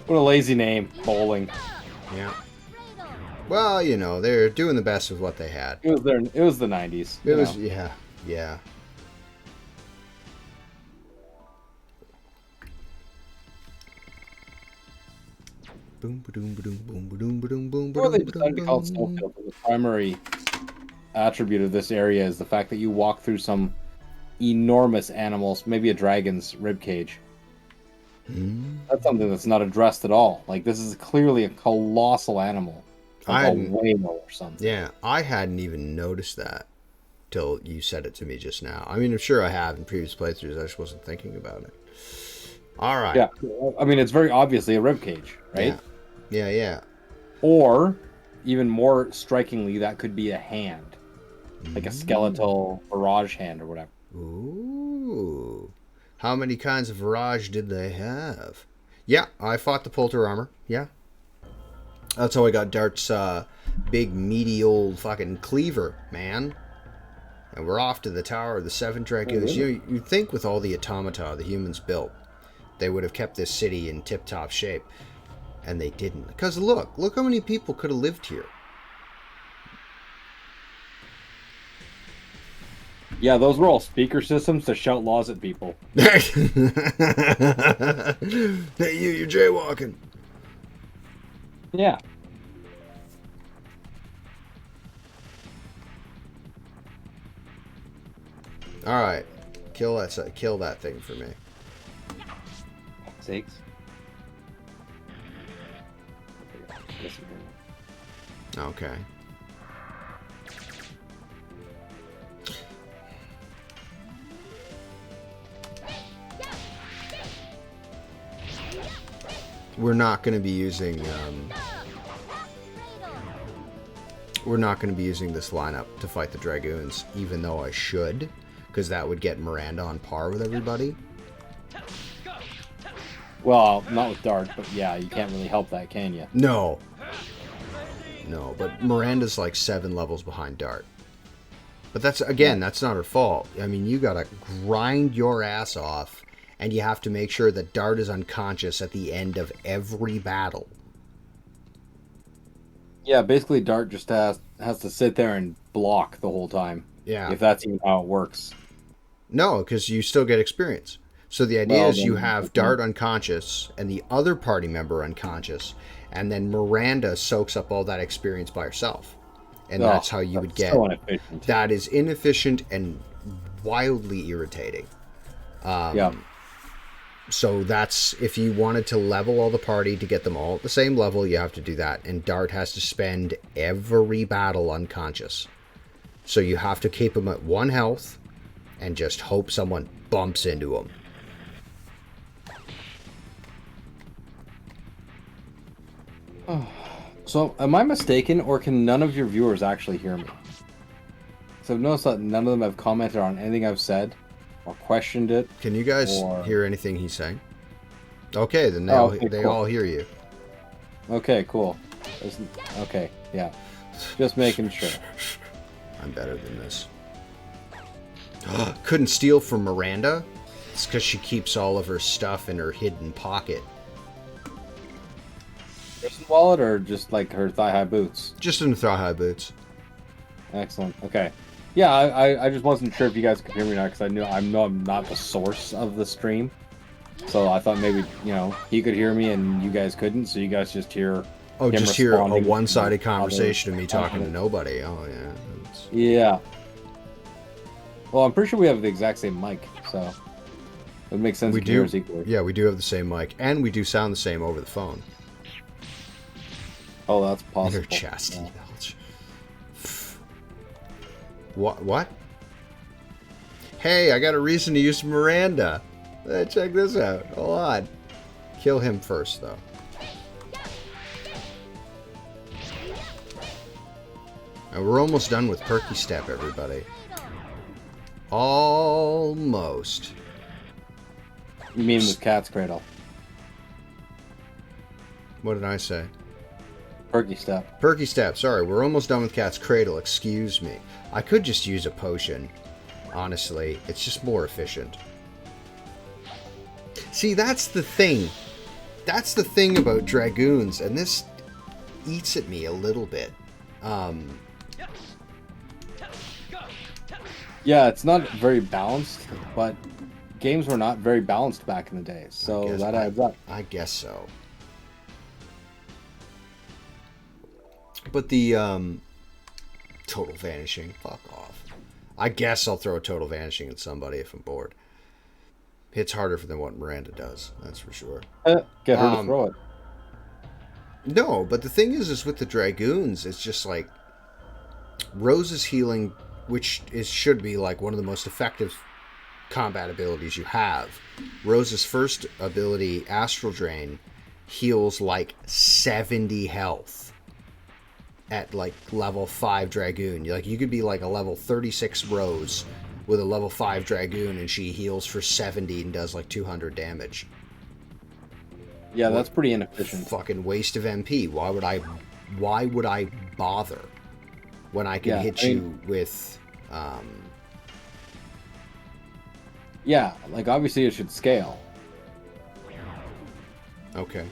What a lazy name, bowling. Yeah. Well, you know, they're doing the best with what they had. It was the 90s. It was, yeah. Boom, ba-doom, ba-doom, boom, ba-doom, ba-doom, boom, Or they ba-doom, decided to call it ba-doom. Snowfield, but the primary attribute of this area is the fact that you walk through some enormous animals, maybe a dragon's rib cage. That's something that's not addressed at all. Like, this is clearly a colossal animal. Like a whale or something. Yeah, I hadn't even noticed that till you said it to me just now. I mean, I'm sure I have in previous playthroughs. I just wasn't thinking about it. All right. Yeah, I mean, it's very obviously a rib cage, right? Yeah. Or, even more strikingly, that could be a hand. Like a skeletal barrage hand or whatever. Ooh. How many kinds of barrage did they have? Yeah, I fought the Polter armor. Yeah. That's how I got Dart's big, meaty old fucking cleaver, man. And we're off to the Tower of the Seven Dragoons. Oh, really? You'd think with all the automata the humans built, they would have kept this city in tip-top shape. And they didn't. Because look how many people could have lived here. Yeah, those were all speaker systems to shout laws at people. Hey, you're jaywalking. Yeah. All right, kill that thing for me. Sakes. Okay. We're not going to be using this lineup to fight the Dragoons, even though I should, because that would get Miranda on par with everybody. Well, not with Dart, but yeah, you can't really help that, can you? No, but Miranda's like 7 levels behind Dart. But that's not her fault. I mean, you gotta grind your ass off, and you have to make sure that Dart is unconscious at the end of every battle. Yeah, basically Dart just has to sit there and block the whole time. Yeah. If that's even how it works. No, because you still get experience. So the idea is you then- have Dart unconscious and the other party member unconscious, and then Miranda soaks up all that experience by herself. And that's how you would get... So inefficient. That is inefficient and wildly irritating. Yeah. So that's... If you wanted to level all the party to get them all at the same level, you have to do that. And Dart has to spend every battle unconscious. So you have to keep him at 1 health and just hope someone bumps into him. So, am I mistaken, or can none of your viewers actually hear me? So I've noticed that none of them have commented on anything I've said, or questioned it. Can you guys Or- hear anything he's saying? Okay, then they cool. all hear you. Okay, cool. Okay, yeah. Just making sure. I'm better than this. Couldn't steal from Miranda? It's because she keeps all of her stuff in her hidden pocket. Person wallet, or just like her thigh-high boots? Just in the thigh-high boots. Excellent. Okay. Yeah, I just wasn't sure if you guys could hear me now because I know I'm not the source of the stream, so I thought maybe he could hear me and you guys couldn't, so you guys just hear Oh, him just hear a responding one-sided to conversation of other me talking to comments. nobody. Oh, yeah. Yeah. Well, I'm pretty sure we have the exact same mic, so it makes sense We you can hear do. us equally. Yeah, we do have the same mic, and we do sound the same over the phone. Oh, that's possible. Inner chastity Yeah. belch. What? Hey, I got a reason to use Miranda. Check this out. Hold on. Kill him first, though. And we're almost done with Perky Step, everybody. Almost. You mean with Cat's Cradle? What did I say? Perky Step. Perky Step, sorry. We're almost done with Cat's Cradle. Excuse me. I could just use a potion. Honestly, it's just more efficient. See, that's the thing. That's the thing about Dragoons, and this eats at me a little bit. Yeah, it's not very balanced, but games were not very balanced back in the day, so that adds up. I guess so. But the total vanishing, fuck off. I guess I'll throw a total vanishing at somebody if I'm bored. Hits harder than what Miranda does, that's for sure. Get her to throw it. No, but the thing is with the Dragoons, it's just like Rose's healing, which should be like one of the most effective combat abilities you have. Rose's first ability, Astral Drain, heals like 70 health at like level 5 Dragoon. Like you could be like a level 36 Rose with a level 5 Dragoon and she heals for 70 and does like 200 damage. Yeah, that's pretty inefficient. Fucking waste of MP. Why would I bother when I can hit you with Yeah, like obviously it should scale. Okay.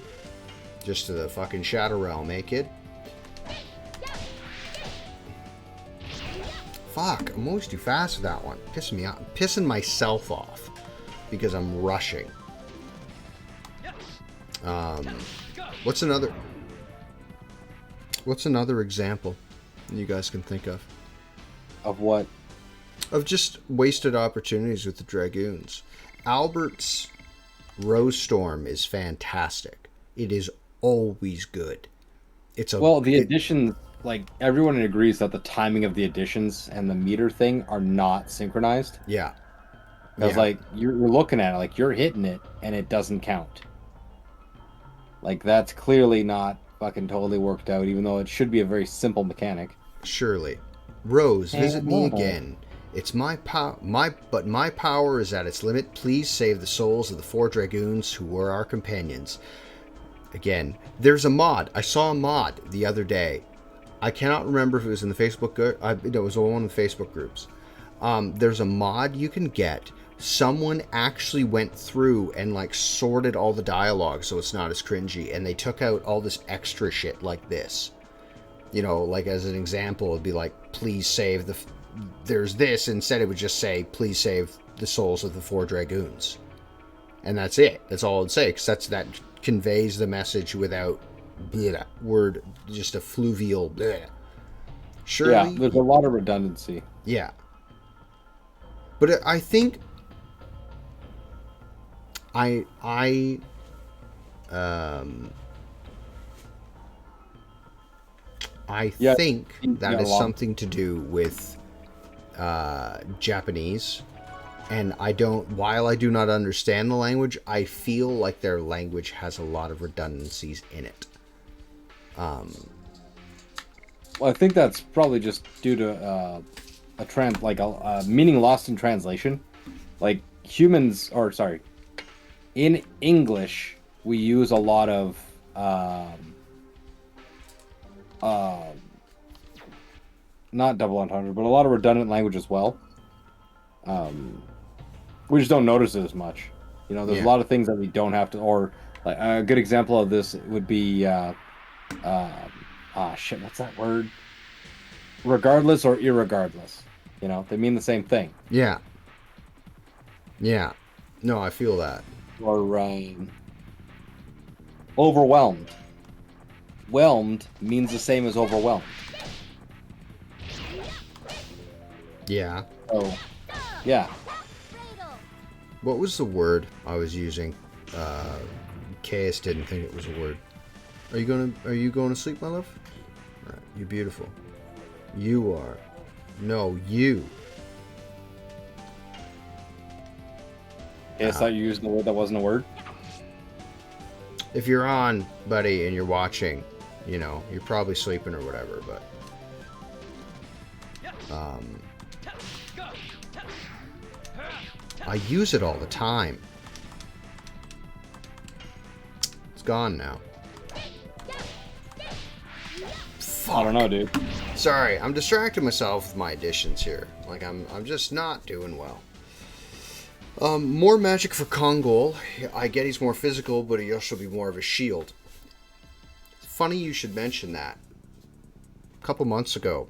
Just to the fucking Shadow Realm, eh, kid? Fuck, I'm always too fast with that one. Pissing me off. I'm pissing myself off because I'm rushing. What's another example you guys can think of? Of what? Of just wasted opportunities with the Dragoons. Albert's Rose Storm is fantastic. It is always good. The additions, like everyone agrees that the timing of the additions and the meter thing are not synchronized. Yeah. Because like you're looking at it, like you're hitting it and it doesn't count. Like that's clearly not fucking totally worked out, even though it should be a very simple mechanic. Surely. Rose, visit me again. It's my power is at its limit. Please save the souls of the 4 Dragoons who were our companions. Again, there's a mod. I saw a mod the other day. I cannot remember if it was in the Facebook group. It was one of the Facebook groups. There's a mod you can get. Someone actually went through and like sorted all the dialogue so it's not as cringy, and they took out all this extra shit like this. You know, like as an example, it'd be like, please save the... There's this. Instead, it would just say, please save the souls of the 4 Dragoons. And that's it. That's all it'd say, because that conveys the message without word, just a fluvial bleh. Surely, yeah, there's a lot of redundancy. Yeah. But I think I think that is something to do with Japanese, and while I do not understand the language, I feel like their language has a lot of redundancies in it. Well, I think that's probably just due to a meaning lost in translation. Like in English, we use a lot of not double entendre, but a lot of redundant language as well. We just don't notice it as much. You know, there's a lot of things that we don't have to, or like a good example of this would be what's that word? Regardless or irregardless. You know, they mean the same thing. Yeah. Yeah. No, I feel that. Or overwhelmed. Whelmed means the same as overwhelmed. Yeah. Oh, yeah. What was the word I was using? Chaos didn't think it was a word. Are you going to sleep, my love? All right, you're beautiful. You are. No, you. Okay, I thought you used the word that wasn't a word. If you're on, buddy, and you're watching, you know, you're probably sleeping or whatever, but I use it all the time. It's gone now. I don't know, dude. Sorry, I'm distracting myself with my additions here. Like, I'm just not doing well. More magic for Kongol. I get he's more physical, but he also be more of a shield. Funny you should mention that. A couple months ago,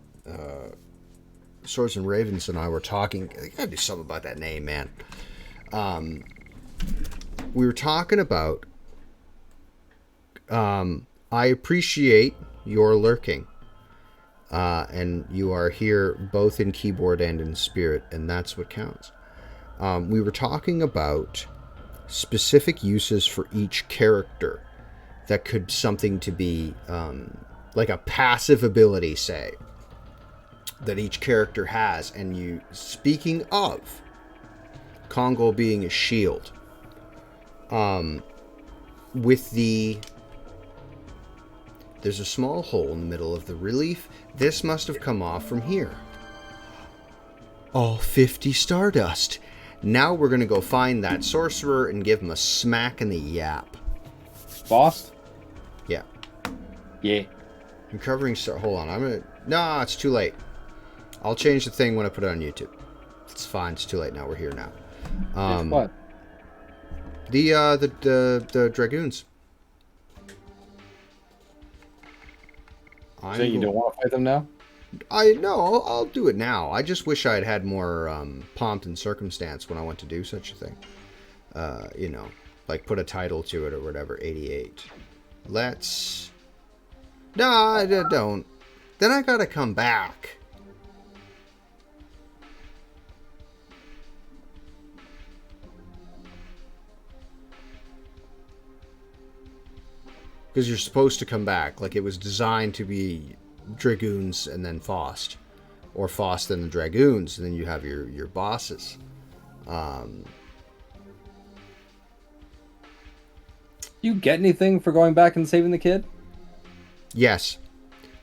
Swords and Ravens and I were talking. I gotta do something about that name, man. We were talking about. I appreciate your lurking. And you are here both in keyboard and in spirit, and that's what counts. We were talking about specific uses for each character that could something to be like a passive ability, say, that each character has. And you, speaking of Congo being a shield, with the... There's a small hole in the middle of the relief. This must have come off from here. All 50 Stardust. Now we're going to go find that sorcerer and give him a smack in the yap. Boss? Yeah. Yeah. I'm covering star. Hold on. I'm going to... No, it's too late. I'll change the thing when I put it on YouTube. It's fine. It's too late now. We're here now. It's what? The Dragoons. So you don't want to fight them now? No, I'll do it now. I just wish I'd had more pomp and circumstance when I went to do such a thing. You know, like put a title to it or whatever. 88. Let's. No, I don't. Then I gotta come back. Because you're supposed to come back. Like, it was designed to be Dragoons and then Faust. Or Faust and the Dragoons. And then you have your bosses. You get anything for going back and saving the kid? Yes.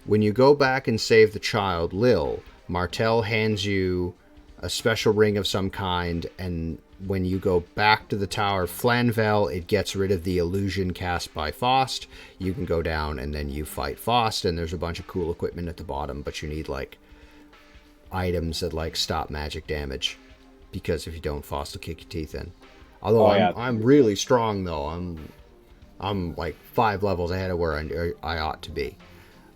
When you go back and save the child, Lil, Martel hands you a special ring of some kind, and when you go back to the tower Flanvel, it gets rid of the illusion cast by Faust. You can go down and then you fight Faust, and there's a bunch of cool equipment at the bottom, but you need, like, items that, like, stop magic damage. Because if you don't, Faust will kick your teeth in. Although I'm really strong, though. I'm like 5 levels ahead of where I ought to be.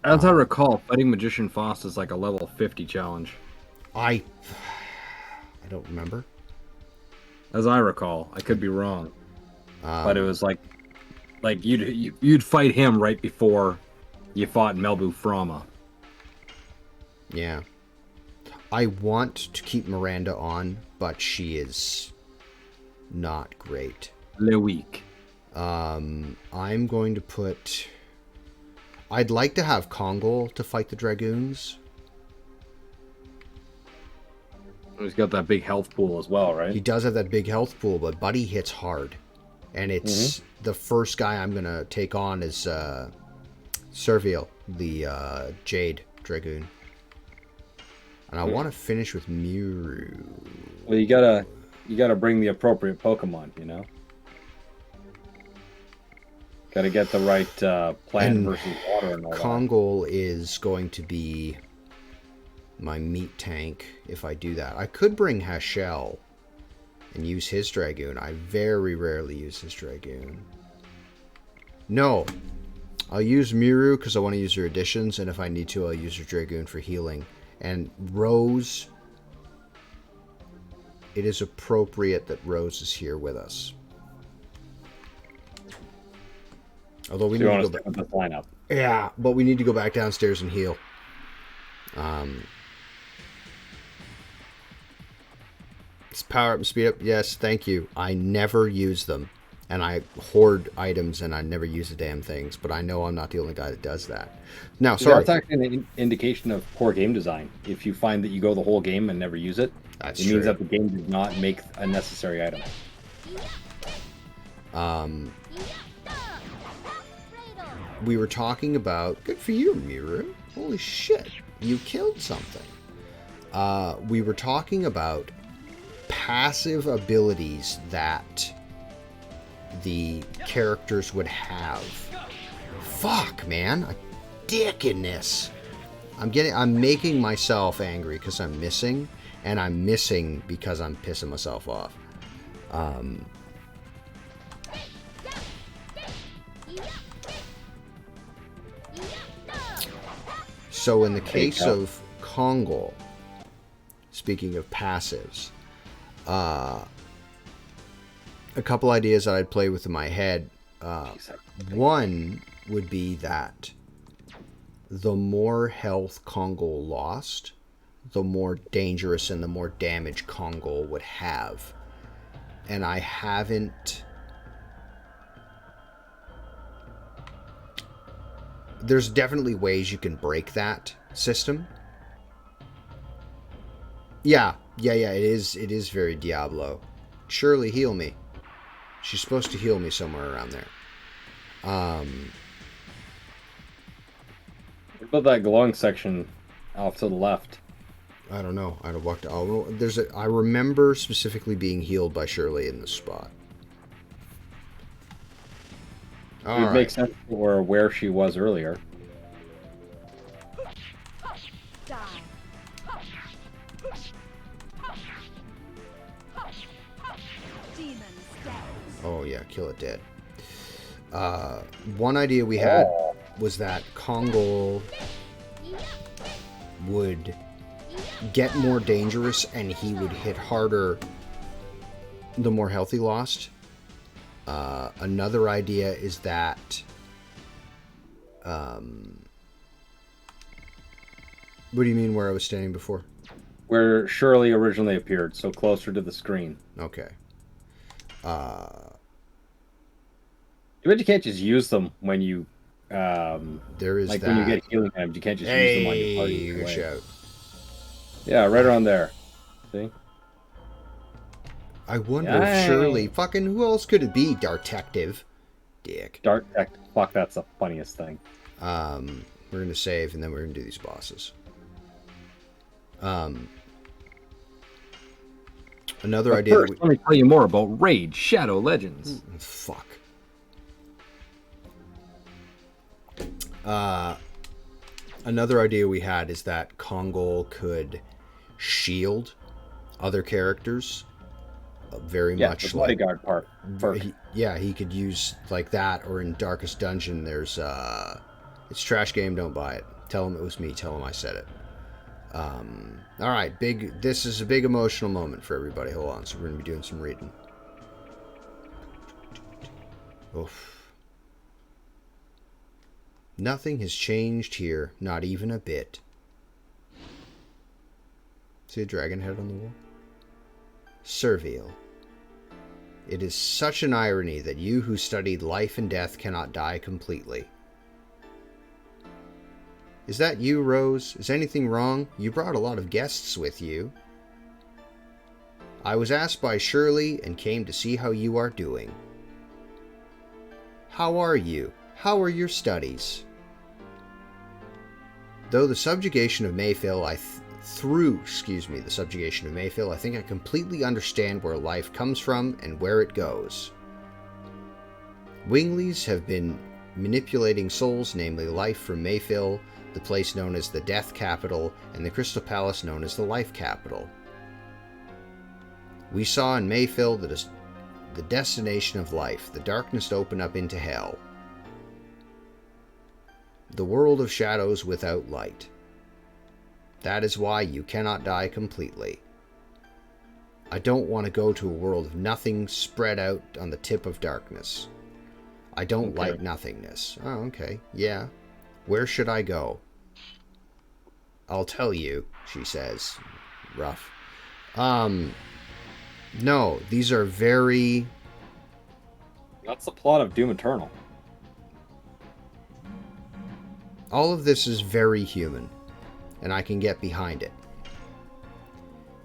As I recall, fighting Magician Faust is like a level 50 challenge. I don't remember. As I recall, I could be wrong, but it was like you'd fight him right before you fought Melbu Frama. Yeah, I want to keep Miranda on, but she is not great. Le weak. I'm going to put. I'd like to have Kongol to fight the Dragoons. He's got that big health pool as well, right? He does have that big health pool, but Buddy hits hard. And it's the first guy I'm going to take on is Serviel, the Jade Dragoon. And I want to finish with Miru. Well, you gotta bring the appropriate Pokemon, you know? Gotta get the right plant versus water and all that. Kongol is going to be my meat tank if I do that. I could bring Hashel and use his Dragoon. I very rarely use his Dragoon. No. I'll use Miru because I want to use her additions, and if I need to, I'll use her Dragoon for healing. And Rose it is appropriate that Rose is here with us. Although we So you need want to to go stick with this lineup? Yeah, but we need to go back downstairs and heal. It's power up and speed up. Yes, thank you. I never use them. And I hoard items and I never use the damn things. But I know I'm not the only guy that does that. Now, sorry. That's actually an indication of poor game design. If you find that you go the whole game and never use it, That's it means true. that the game did not make a necessary item. We were talking about... Good for you, Miru. Holy shit. You killed something. We were talking about passive abilities that the characters would have. Fuck, man. A dick in this. I'm making myself angry because I'm missing, and I'm missing because I'm pissing myself off. So in the case of Kongol, speaking of passives, a couple ideas that I'd play with in my head. One would be that the more health Kongol lost, the more dangerous and the more damage Kongol would have. And I haven't... There's definitely ways you can break that system. Yeah, it is very Diablo. Surely heal me. She's supposed to heal me somewhere around there. What about that glowing section off to the left? I don't know. I walked. Oh, I remember specifically being healed by Shirley in this spot. It would make sense for where she was earlier. Oh yeah, kill it dead. One idea we had was that Kongol would get more dangerous and he would hit harder the more health he lost. Another idea is that what do you mean where I was standing before? Where Shirley originally appeared, so closer to the screen. Okay. You bet you can't just use them when you there is like that. when you get healing items, you can't just use them on your party. Good shout. Yeah, right around there. See? I wonder if Shirley... Fucking who else could it be? Dartective. Dick. Dartective. Fuck, that's the funniest thing. We're going to save, and then we're going to do these bosses. Another but idea... First, let me tell you more about Raid Shadow Legends. Fuck. Another idea we had is that Kongol could shield other characters very much the bodyguard part. He could use like that, or in Darkest Dungeon there's it's trash game, don't buy it. Tell him it was me, tell him I said it. Alright, this is a big emotional moment for everybody. Hold on, so we're gonna be doing some reading. Oof. Nothing has changed here, not even a bit. See a dragon head on the wall? Servile. It is such an irony that you who studied life and death cannot die completely. Is that you, Rose? Is anything wrong? You brought a lot of guests with you. I was asked by Shirley and came to see how you are doing. How are you? How are your studies? Though the subjugation of Mayfield, the subjugation of Mayfield, I think I completely understand where life comes from and where it goes. Winglies have been manipulating souls, namely life, from Mayfield, the place known as the Death Capital, and the Crystal Palace known as the Life Capital. We saw in Mayfield the destination of life, the darkness open up into hell. The world of shadows without light. That is why you cannot die completely. I don't want to go to a world of nothing spread out on the tip of darkness. I don't like nothingness. Oh, okay. Yeah. Where should I go? I'll tell you, she says. Rough. No, these are very... That's the plot of Doom Eternal. All of this is very human, and I can get behind it.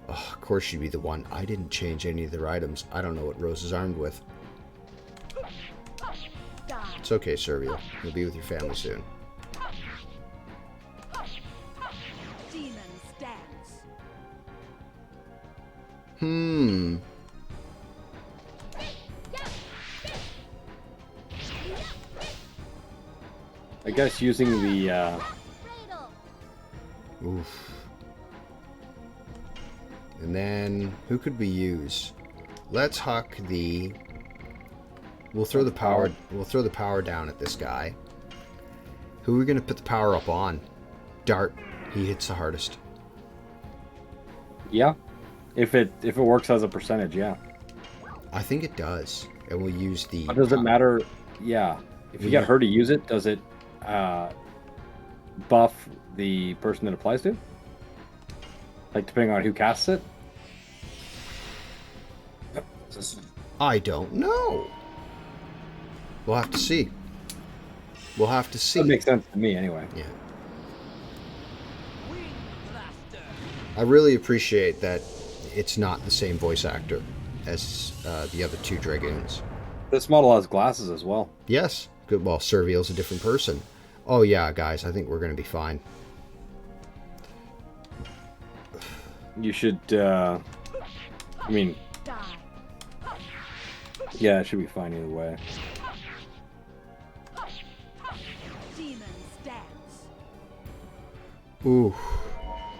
Oh, of course she'd be the one. I didn't change any of their items. I don't know what Rose is armed with. It's okay, Servial. You'll be with your family soon. I guess using the Oof. And then who could we use? Let's huck the... We'll throw the power. We'll throw the power down at this guy. Who are we gonna put the power up on? Dart. He hits the hardest. Yeah. If it works as a percentage, yeah. I think it does. And we'll use the... But does it matter? Yeah. If you get her to use it, does it buff the person that applies to? Like, depending on who casts it? I don't know. We'll have to see. We'll have to see. That makes sense to me, anyway. Yeah. I really appreciate that it's not the same voice actor as the other two Dragoons. This model has glasses as well. Yes. Good. Well, Servial's a different person. Oh, yeah, guys. I think we're going to be fine. You should, I mean... Yeah, it should be fine either way. Ooh.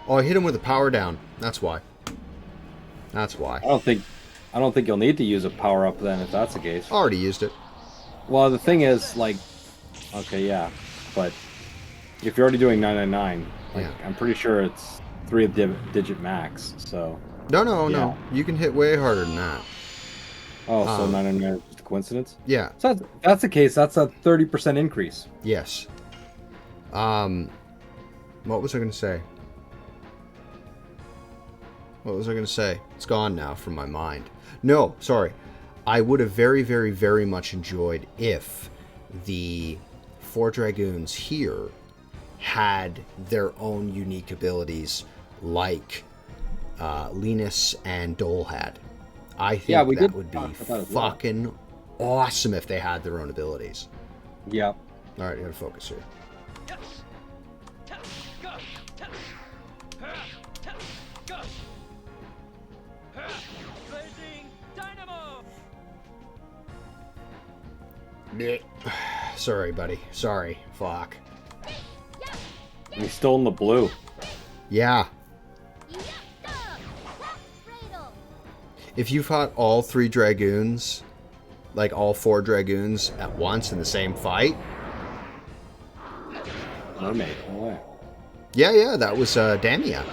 Oh, I hit him with a power down. That's why. That's why. I don't think you'll need to use a power up then if that's the case. Already used it. Well, the thing is, like, okay, yeah, but if you're already doing 999, like, Yeah. I'm pretty sure it's 3-digit max. So. No. You can hit way harder than that. Oh, so 999 is just a coincidence? Yeah. So if that's the case. That's a 30% increase. Yes. What was I going to say? What was I going to say? It's gone now from my mind. No, sorry. I would have very, very, very much enjoyed if the 4 Dragoons here had their own unique abilities like Linus and Dole had. I think that would be fucking awesome if they had their own abilities. Yeah. Alright, you gotta focus here. Sorry, buddy. Sorry. Fuck. He's still in the blue. Yeah. If you fought all 3 Dragoons, like all 4 Dragoons at once in the same fight... Mermaid. No way. Yeah, that was Damia.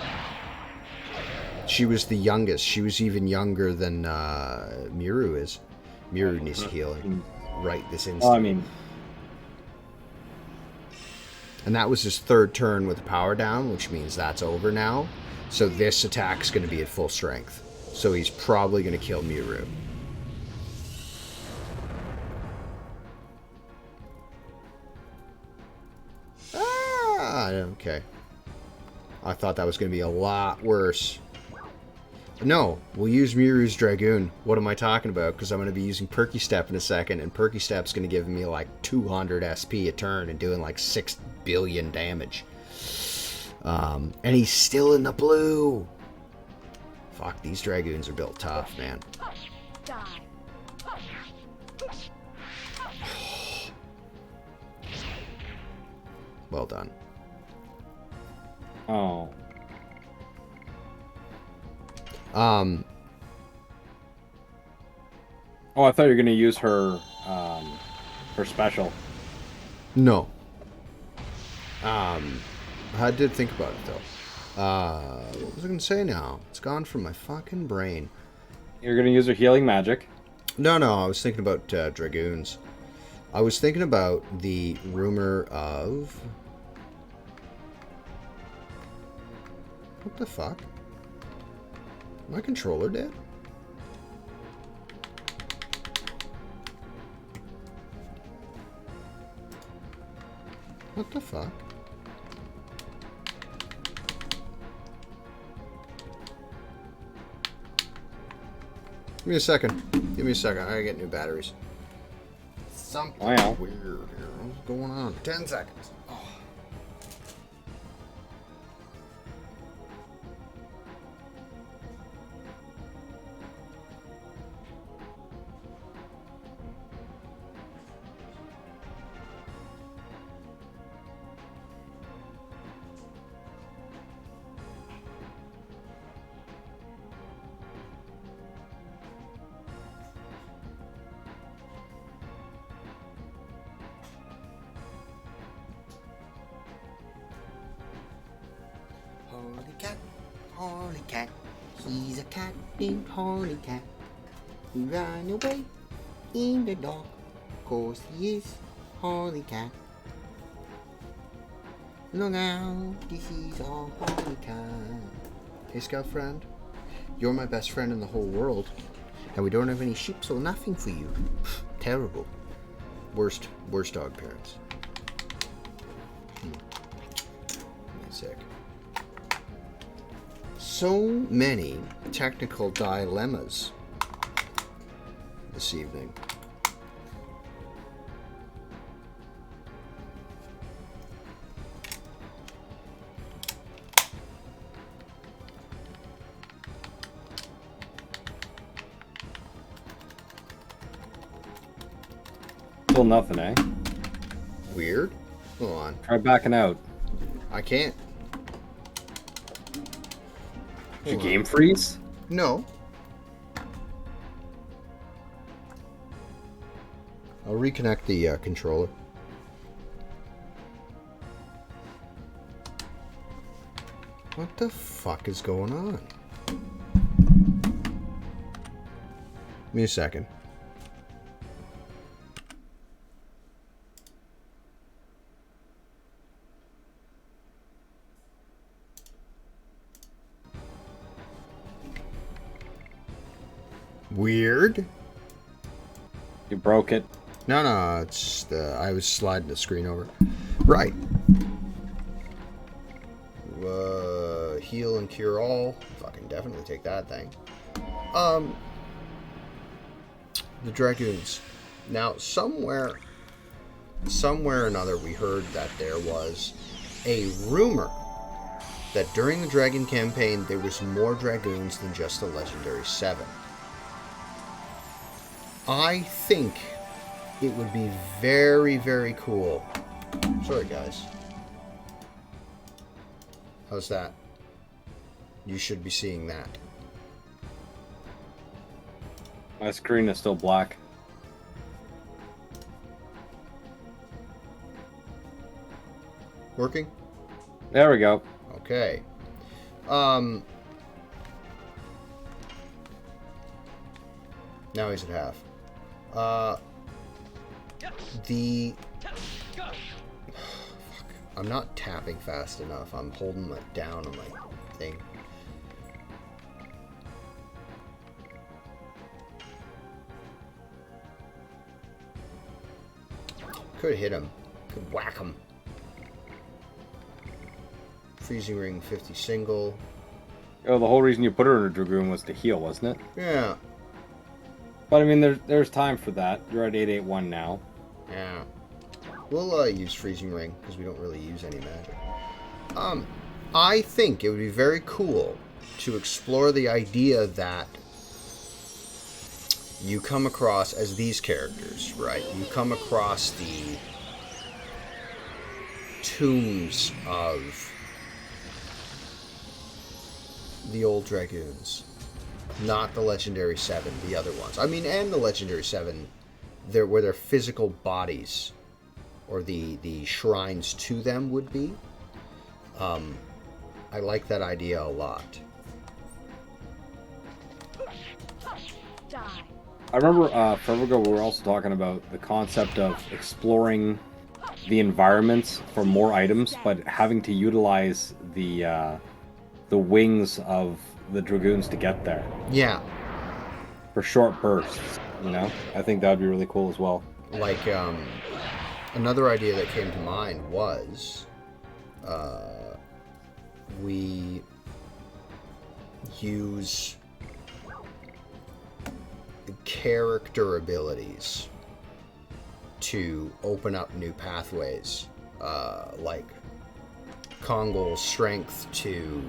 She was the youngest. She was even younger than Miru is. Miru needs healing right this instant. Well, I mean... And that was his 3rd turn with the power down, which means that's over now. So this attack's going to be at full strength. So he's probably going to kill Miru. Ah, okay. I thought that was going to be a lot worse. No, we'll use Miru's Dragoon. What am I talking about? Because I'm going to be using Perky Step in a second, and Perky Step's going to give me like 200 SP a turn and doing like 6 billion damage. And he's still in the blue. Fuck, these Dragoons are built tough, man. Well done. Oh. Oh, I thought you were gonna use her, her special. No. I did think about it though. What was I gonna say now? It's gone from my fucking brain. You're gonna use your healing magic. No, I was thinking about Dragoons. I was thinking about the rumor of... What the fuck? My controller dead? What the fuck? Give me a second. Give me a second. I gotta get new batteries. Something weird here. What's going on? 10 seconds. Oh. Holy cat, he's a cat named Holy Cat. He ran away in the dark, 'cause he is Holy Cat. Look out, this is our Holy Cat. Hey Scout friend, you're my best friend in the whole world, and we don't have any sheep, so nothing for you. Terrible. Worst dog parents. Sick. So many technical dilemmas this evening. Still nothing, eh? Weird. Hold on. Try backing out. I can't. Did your game freeze? No. I'll reconnect the controller. What the fuck is going on? Give me a second. Weird. You broke it. No, it's I was sliding the screen over. Right. Heal and cure all. Fucking definitely take that thing. The Dragoons. Now, somewhere or another, we heard that there was a rumor that during the Dragon campaign, there was more Dragoons than just the Legendary 7. I think it would be very, very cool. Sorry, guys. How's that? You should be seeing that. My screen is still black. Working? There we go. Okay. Now he's at half. Fuck. I'm not tapping fast enough. I'm holding it down on my thing. Could hit him. Could whack him. Freezing ring 50 single. Oh, the whole reason you put her in a Dragoon was to heal, wasn't it? Yeah. But I mean, there's time for that. You're at 881 now. Yeah. We'll use freezing ring because we don't really use any magic. I think it would be very cool to explore the idea that you come across as these characters, right? You come across the tombs of the old Dragoons. Not the Legendary 7, the other ones. I mean, and the Legendary 7, where their physical bodies, or the shrines to them would be. I like that idea a lot. I remember forever ago we were also talking about the concept of exploring the environments for more items, but having to utilize the wings of the Dragoons to get there Yeah. for short bursts. You know, I think that would be really cool as well. Like, another idea that came to mind was we use character abilities to open up new pathways, like Kongol's strength to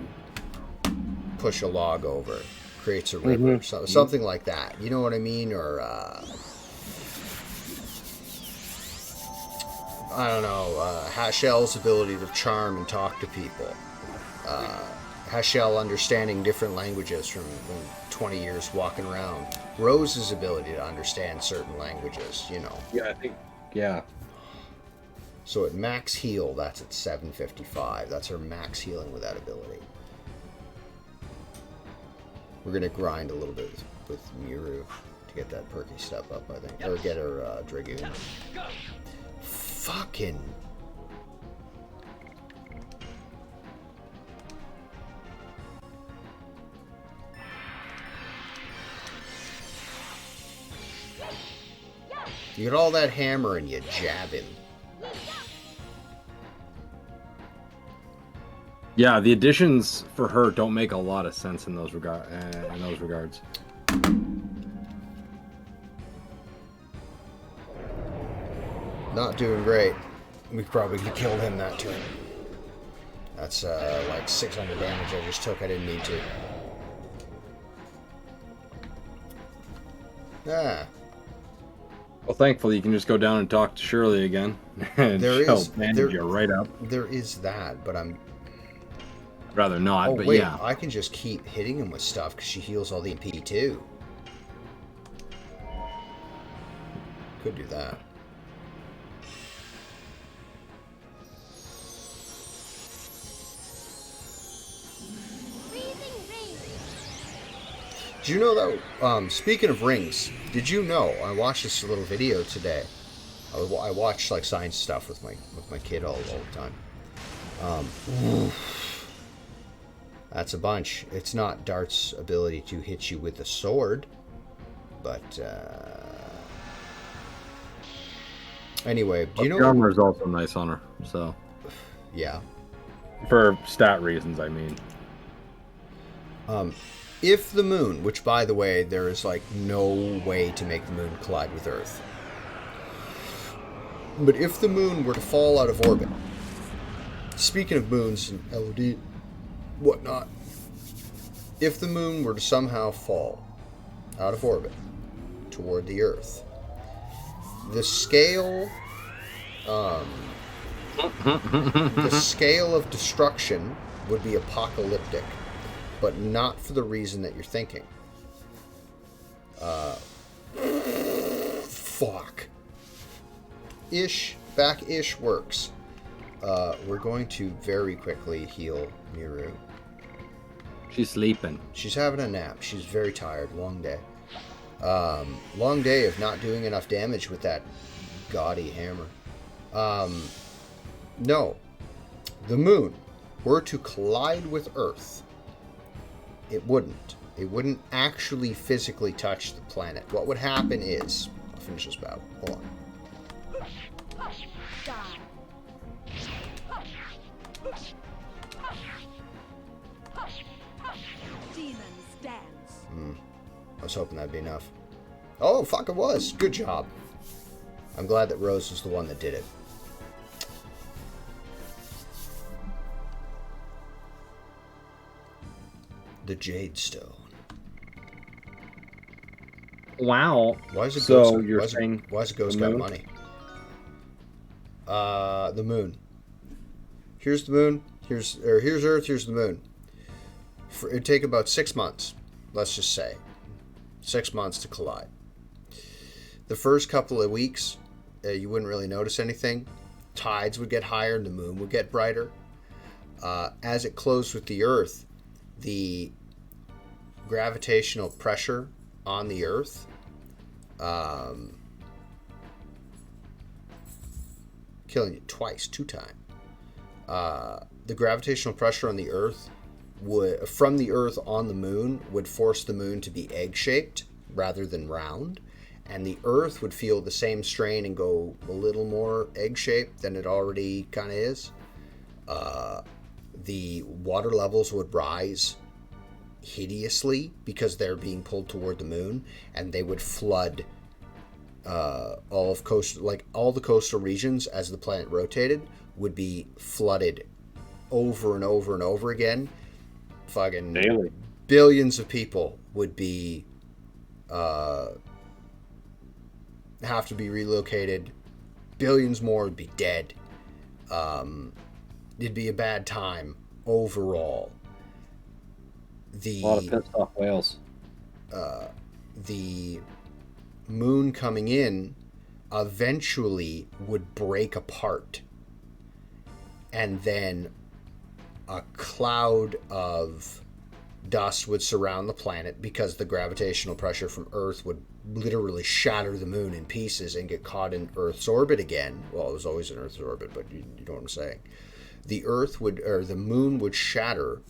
push a log over creates a river, something like that. You know what I mean? Or I don't know, Hashel's ability to charm and talk to people. Hashel understanding different languages from 20 years walking around. Rose's ability to understand certain languages, you know. Yeah, I think. Yeah. So at max heal, that's at 755. That's her max healing with that ability. We're going to grind a little bit with Miru to get that perky step up, I think. Or get her Dragoon. Fucking... You get all that hammer and you jab him. Yeah, the additions for her don't make a lot of sense in those regards. Not doing great. We probably could have killed him that turn. That's like 600 damage I just took. I didn't need to. Ah. Well, thankfully, you can just go down and talk to Shirley again, and she'll bandage you right up. There is that, but I'm... I'd rather not, Oh, but wait, yeah. I can just keep hitting him with stuff because she heals all the MP too. Could do that. Do you know that, speaking of rings, did you know, I watched this little video today. I watch like science stuff with my kid all the time. That's a bunch. It's not Dart's ability to hit you with a sword, but anyway, do you know? Armor is also nice on her, so Yeah. for stat reasons, I mean. If the moon, which by the way, there is like no way to make the moon collide with Earth, but if the moon were to fall out of orbit, speaking of moons and LOD, whatnot, if the moon were to somehow fall out of orbit toward the Earth, the scale of destruction would be apocalyptic, but not for the reason that you're thinking. Fuck. Back-ish works. We're going to very quickly heal Miru. She's sleeping. She's having a nap. She's very tired. Long day. Long day of not doing enough damage with that gaudy hammer. No. The moon were to collide with Earth, it wouldn't. It wouldn't actually physically touch the planet. What would happen is... I'll finish this battle. Hold on. I was hoping that'd be enough. Oh, fuck, it was. Good job. I'm glad that Rose was the one that did it. The Jade Stone. Wow. Why is it so Ghost? you're saying Why is a Ghost got money? The moon. Here's the moon. Here's Earth. Here's the moon. It'd take about 6 months. Let's just say 6 months to collide. The first couple of weeks, you wouldn't really notice anything. Tides would get higher and the moon would get brighter. As it closed with the Earth, the gravitational pressure on the Earth, killing you twice, 2 times. The gravitational pressure on the Earth from the Earth on the moon would force the moon to be egg-shaped rather than round, and the Earth would feel the same strain and go a little more egg-shaped than it already kind of is. The water levels would rise hideously because they're being pulled toward the moon, and they would flood all the coastal regions as the planet rotated would be flooded over and over and over again. Fucking Daily. Billions of people would be have to be relocated. Billions more would be dead. It'd be a bad time overall. A lot of pissed off whales. The moon coming in eventually would break apart, and then a cloud of dust would surround the planet because the gravitational pressure from Earth would literally shatter the moon in pieces and get caught in Earth's orbit again. Well, it was always in Earth's orbit, but you know what I'm saying. The moon would shatter,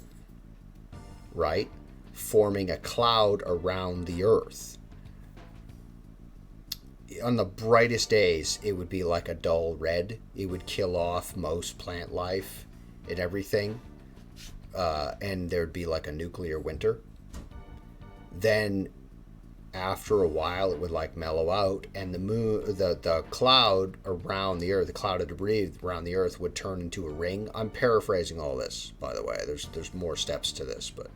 right, forming a cloud around the Earth. On the brightest days, it would be like a dull red. It would kill off most plant life and everything. And there'd be like a nuclear winter. Then, after a while, it would like mellow out, and the cloud around the Earth, the cloud of debris around the Earth, would turn into a ring. I'm paraphrasing all this, by the way. There's more steps to this, but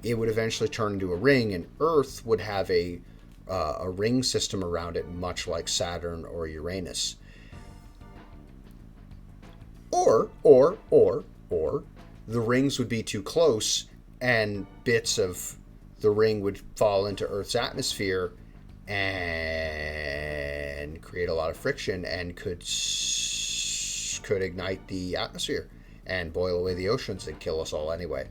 it would eventually turn into a ring, and Earth would have a ring system around it, much like Saturn or Uranus. Or the rings would be too close, and bits of the ring would fall into Earth's atmosphere and create a lot of friction and could ignite the atmosphere and boil away the oceans and kill us all anyway.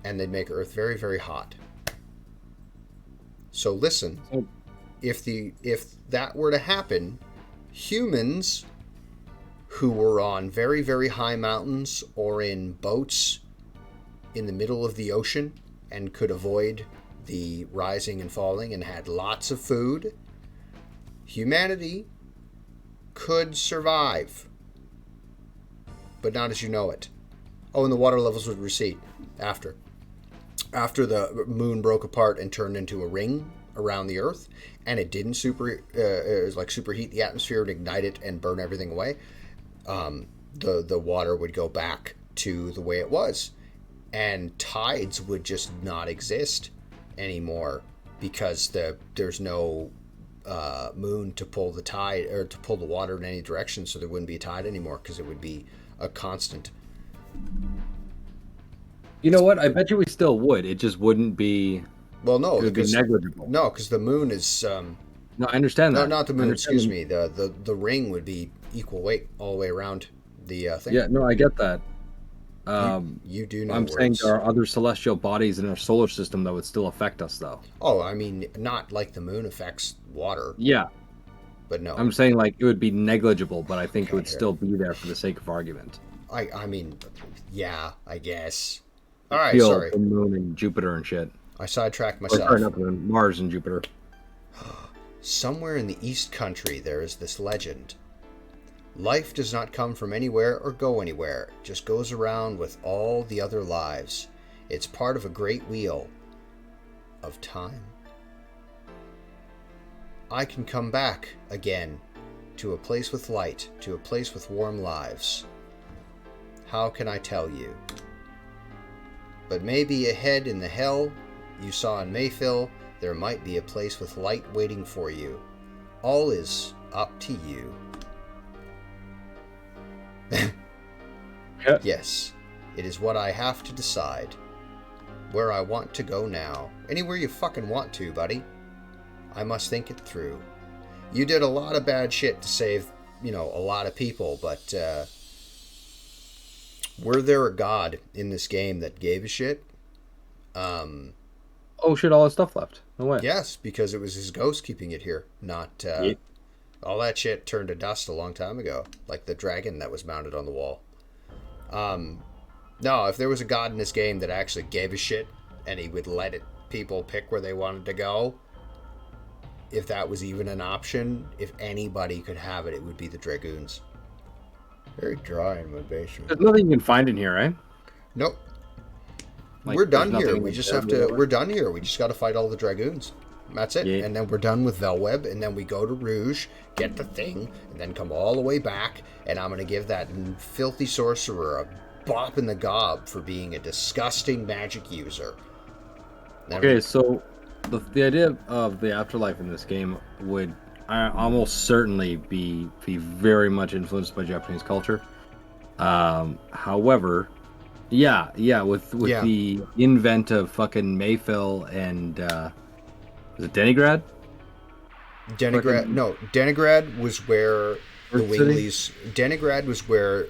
And they'd make Earth very, very hot. So listen, if that were to happen, humans who were on very, very high mountains or in boats in the middle of the ocean and could avoid the rising and falling and had lots of food, humanity could survive, but not as you know it. Oh, and the water levels would recede after the moon broke apart and turned into a ring around the Earth, and it didn't superheat the atmosphere and ignite it and burn everything away. The water would go back to the way it was, and tides would just not exist anymore because there's no moon to pull the tide or to pull the water in any direction, so there wouldn't be a tide anymore because it would be a constant. You know what? I bet you we still would. It just wouldn't be. Well, no, it would be negligible. No, because the moon is. No, I understand that. No, not the moon. Excuse me. The ring would be equal weight all the way around the thing. Yeah, no, I get that. You do know. I'm words. saying there are other celestial bodies in our solar system that would still affect us, though. Oh, I mean, not like the moon affects water. Yeah. But no. I'm saying like it would be negligible, but I think it would still be there for the sake of argument. I mean, yeah, I guess. All right, Feel sorry. the moon and Jupiter and shit. I sidetracked Or, myself. sorry, not the moon, Mars and Jupiter. Somewhere in the East Country there is this legend. Life does not come from anywhere or go anywhere. It just goes around with all the other lives. It's part of a great wheel of time. I can come back again to a place with light, to a place with warm lives. How can I tell you? But maybe ahead in the hell you saw in Mayfield, there might be a place with light waiting for you. All is up to you. Yes, it is what I have to decide. Where I want to go now. Anywhere you fucking want to, buddy. I must think it through. You did a lot of bad shit to save, a lot of people, but were there a god in this game that gave a shit? Oh shit, all that stuff left. No way. Yes, because it was his ghost keeping it here, not all that shit turned to dust a long time ago, like the dragon that was mounted on the wall. No, if there was a god in this game that actually gave a shit and he would let people pick where they wanted to go, if that was even an option, if anybody could have it, it would be the Dragoons. Very dry in my basement. There's nothing you can find in here, right? Nope. Like, We're done there's here. nothing We in just there have or to. whatever? We're done here. We just got to fight all the Dragoons. That's it. Yeah. And then we're done with Velweb, and then we go to Rouge, get the thing, and then come all the way back. And I'm gonna give that filthy sorcerer a bop in the gob for being a disgusting magic user. Then Okay, so the idea of the afterlife in this game would almost certainly be very much influenced by Japanese culture. However, with Yeah. the invent of fucking Mayfill and is it Denigrad? Denigrad. fucking- No, Denigrad was where the Earth City? Winglies. Denigrad was where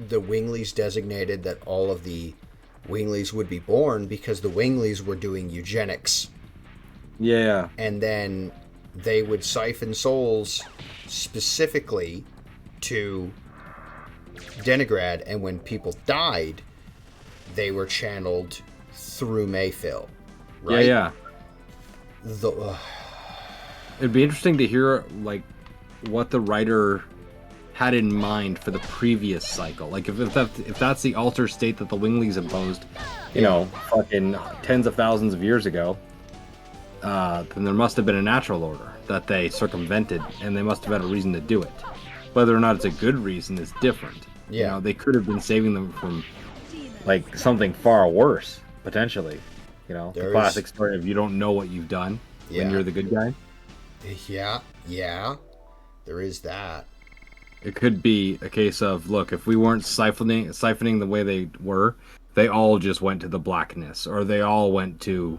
the Winglies designated that all of the Winglies would be born because the Winglies were doing eugenics. Yeah. And then they would siphon souls specifically to Denigrad, and when people died, they were channeled through Mayfill. Right? Yeah. The, It'd be interesting to hear like what the writer had in mind for the previous cycle. Like if that's the altered state that the Winglies imposed, you know, fucking tens of thousands of years ago, then there must have been a natural order that they circumvented, and they must have had a reason to do it. Whether or not it's a good reason is different. Yeah. You know, they could have been saving them from like something far worse, potentially. You know, the There's- classic story of you don't know what you've done when Yeah. you're the good guy. yeah, there is that. It could be a case of, look, if we weren't siphoning the way they were, they all just went to the blackness, or they all went to,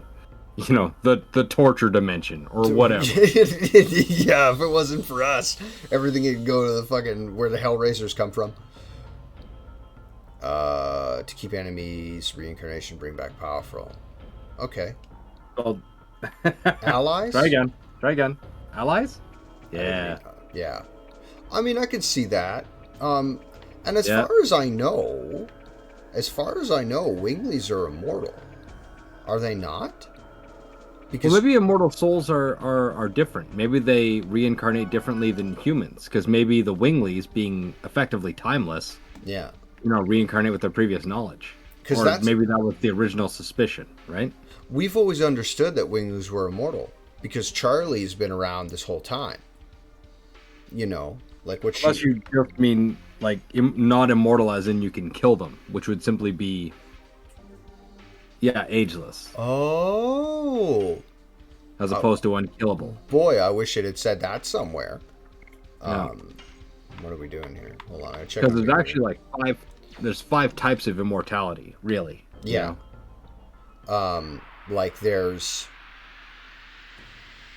you know, the torture dimension, or whatever. Yeah, if it wasn't for us, everything would go to the fucking where the Hellraisers come from. To keep enemies reincarnation, bring back powerful. Okay. Well, Allies? Try again. Allies? Yeah. Yeah. I mean, I could see that. And as Yeah. far as I know, Winglies are immortal. Are they not? Because Well, maybe immortal souls are different. Maybe they reincarnate differently than humans, because maybe the Winglies, being effectively timeless, yeah, you know, reincarnate with their previous knowledge. 'Cause Or that's- maybe that was the original suspicion, right? we've always understood that Winglies were immortal because Charlie's been around this whole time. You know, like what Unless she. you just mean like not immortal as in you can kill them, which would simply be, yeah, ageless, Oh as opposed to unkillable. boy, I wish it had said that somewhere. Yeah. What are we doing here? Hold on, I check. Because there's actually like five types of immortality, really. you Yeah. know? Like there's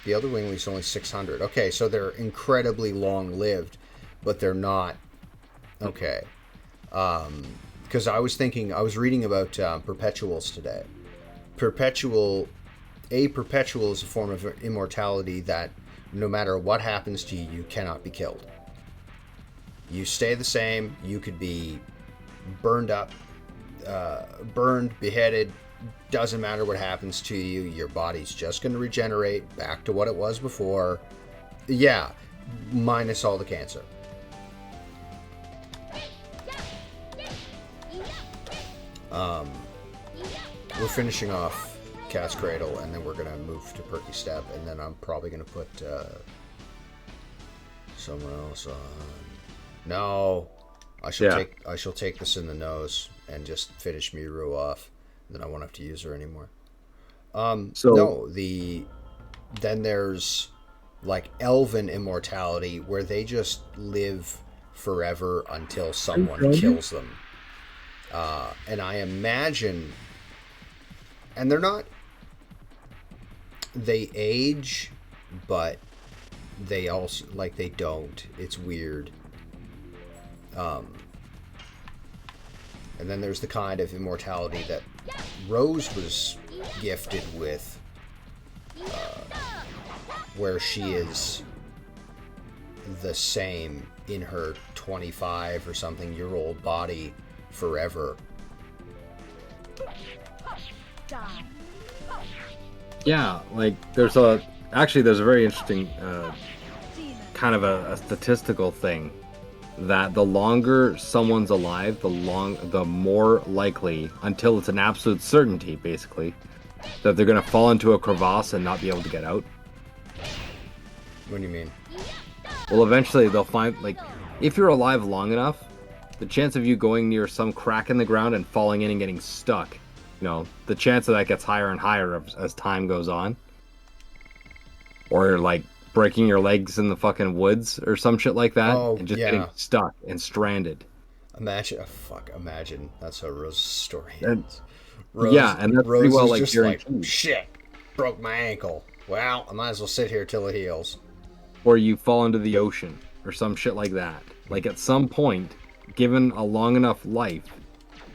the other Winglies only 600. Okay, so they're incredibly long lived, but they're not. Okay. Because I was reading about perpetuals today. Perpetual is a form of immortality that no matter what happens to you, you cannot be killed. You stay the same. You could be burned up, beheaded. Doesn't matter what happens to you. Your body's just going to regenerate back to what it was before. Yeah, minus all the cancer. We're finishing off Cat's Cradle, and then we're gonna move to Perky Step, and then I'm probably gonna put someone else on. No, I shall take this in the nose and just finish Miru off. Then I won't have to use her anymore. Then there's like elven immortality where they just live forever until someone kills them. And I imagine, and they age, but they also, like, they don't. It's weird. And then there's the kind of immortality that Rose was gifted with, where she is the same in her 25 or something year old body forever. Yeah, like there's a very interesting kind of a statistical thing that the longer someone's alive, the more likely, until it's an absolute certainty, basically, that they're gonna fall into a crevasse and not be able to get out. What do you mean? Well, eventually they'll find, like, if you're alive long enough, the chance of you going near some crack in the ground and falling in and getting stuck, the chance of that gets higher and higher as time goes on. Or, like, breaking your legs in the fucking woods or some shit like that, and just getting stuck and stranded. Imagine that's how Rose's story And, ends. and that's Rose pretty well is like just guaranteed. like, shit, broke my ankle. Well, I might as well sit here till it heals. Or you fall into the ocean or some shit like that. Like, at some point, given a long enough life,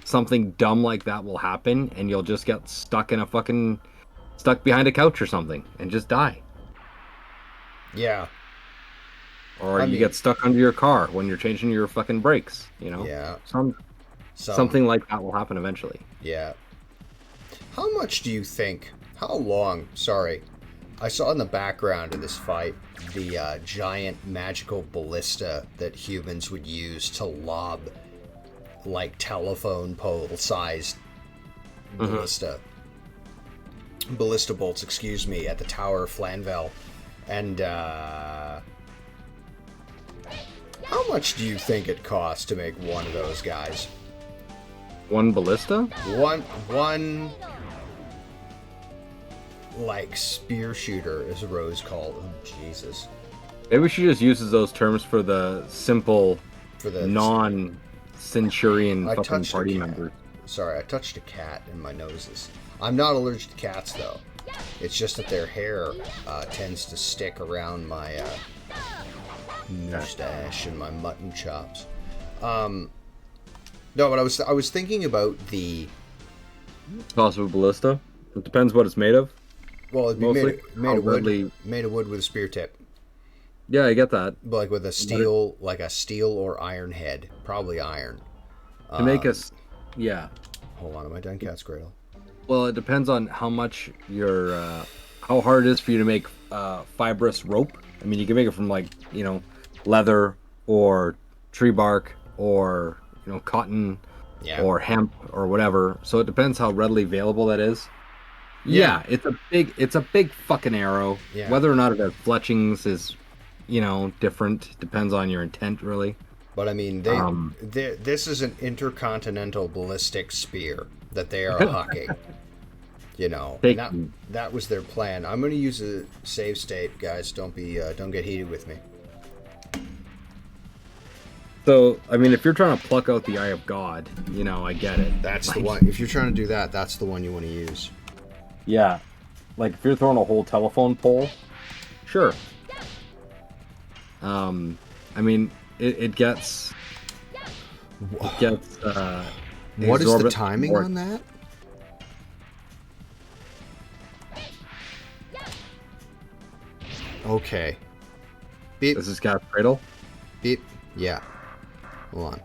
something dumb like that will happen, and you'll just get stuck behind a couch or something and just die. Yeah. Or you get stuck under your car when you're changing your fucking brakes, Yeah. Something like that will happen eventually. Yeah. How long, sorry, I saw in the background of this fight the giant magical ballista that humans would use to lob, like, telephone pole-sized ballista bolts, excuse me, at the Tower of Flanvel. And, how much do you think it costs to make one of those guys? One ballista? One, like, spear shooter, as Rose called. Oh, Jesus. Maybe she just uses those terms for the simple, non-centurion fucking party members. Sorry, I touched a cat in my noses. I'm not allergic to cats, though. It's just that their hair tends to stick around my mustache and my mutton chops. No, but I was thinking about the cost of a ballista. It depends what it's made of. Well, it'd be made of wood with a spear tip. Yeah, I get that. Like with a steel, or iron head, probably iron. To make us, yeah. Hold on, am I done, Cat's Cradle? Well, it depends on how much how hard it is for you to make fibrous rope. I mean, you can make it from, like, leather or tree bark or cotton or hemp or whatever. So it depends how readily available that is. Yeah, it's a big fucking arrow. Yeah. Whether or not it has fletchings is, different. Depends on your intent, really. But I mean, this is an intercontinental ballistic spear that they are hucking. That was their plan. I'm going to use a save state, guys. Don't get heated with me. So, I mean, if you're trying to pluck out the Eye of God, I get it. That's the one. If you're trying to do that, that's the one you want to use. Yeah. Like, if you're throwing a whole telephone pole, sure. I mean, it gets... what is the timing on that? Okay. Beep. This is Cat's Cradle? Beep. Yeah. Hold on.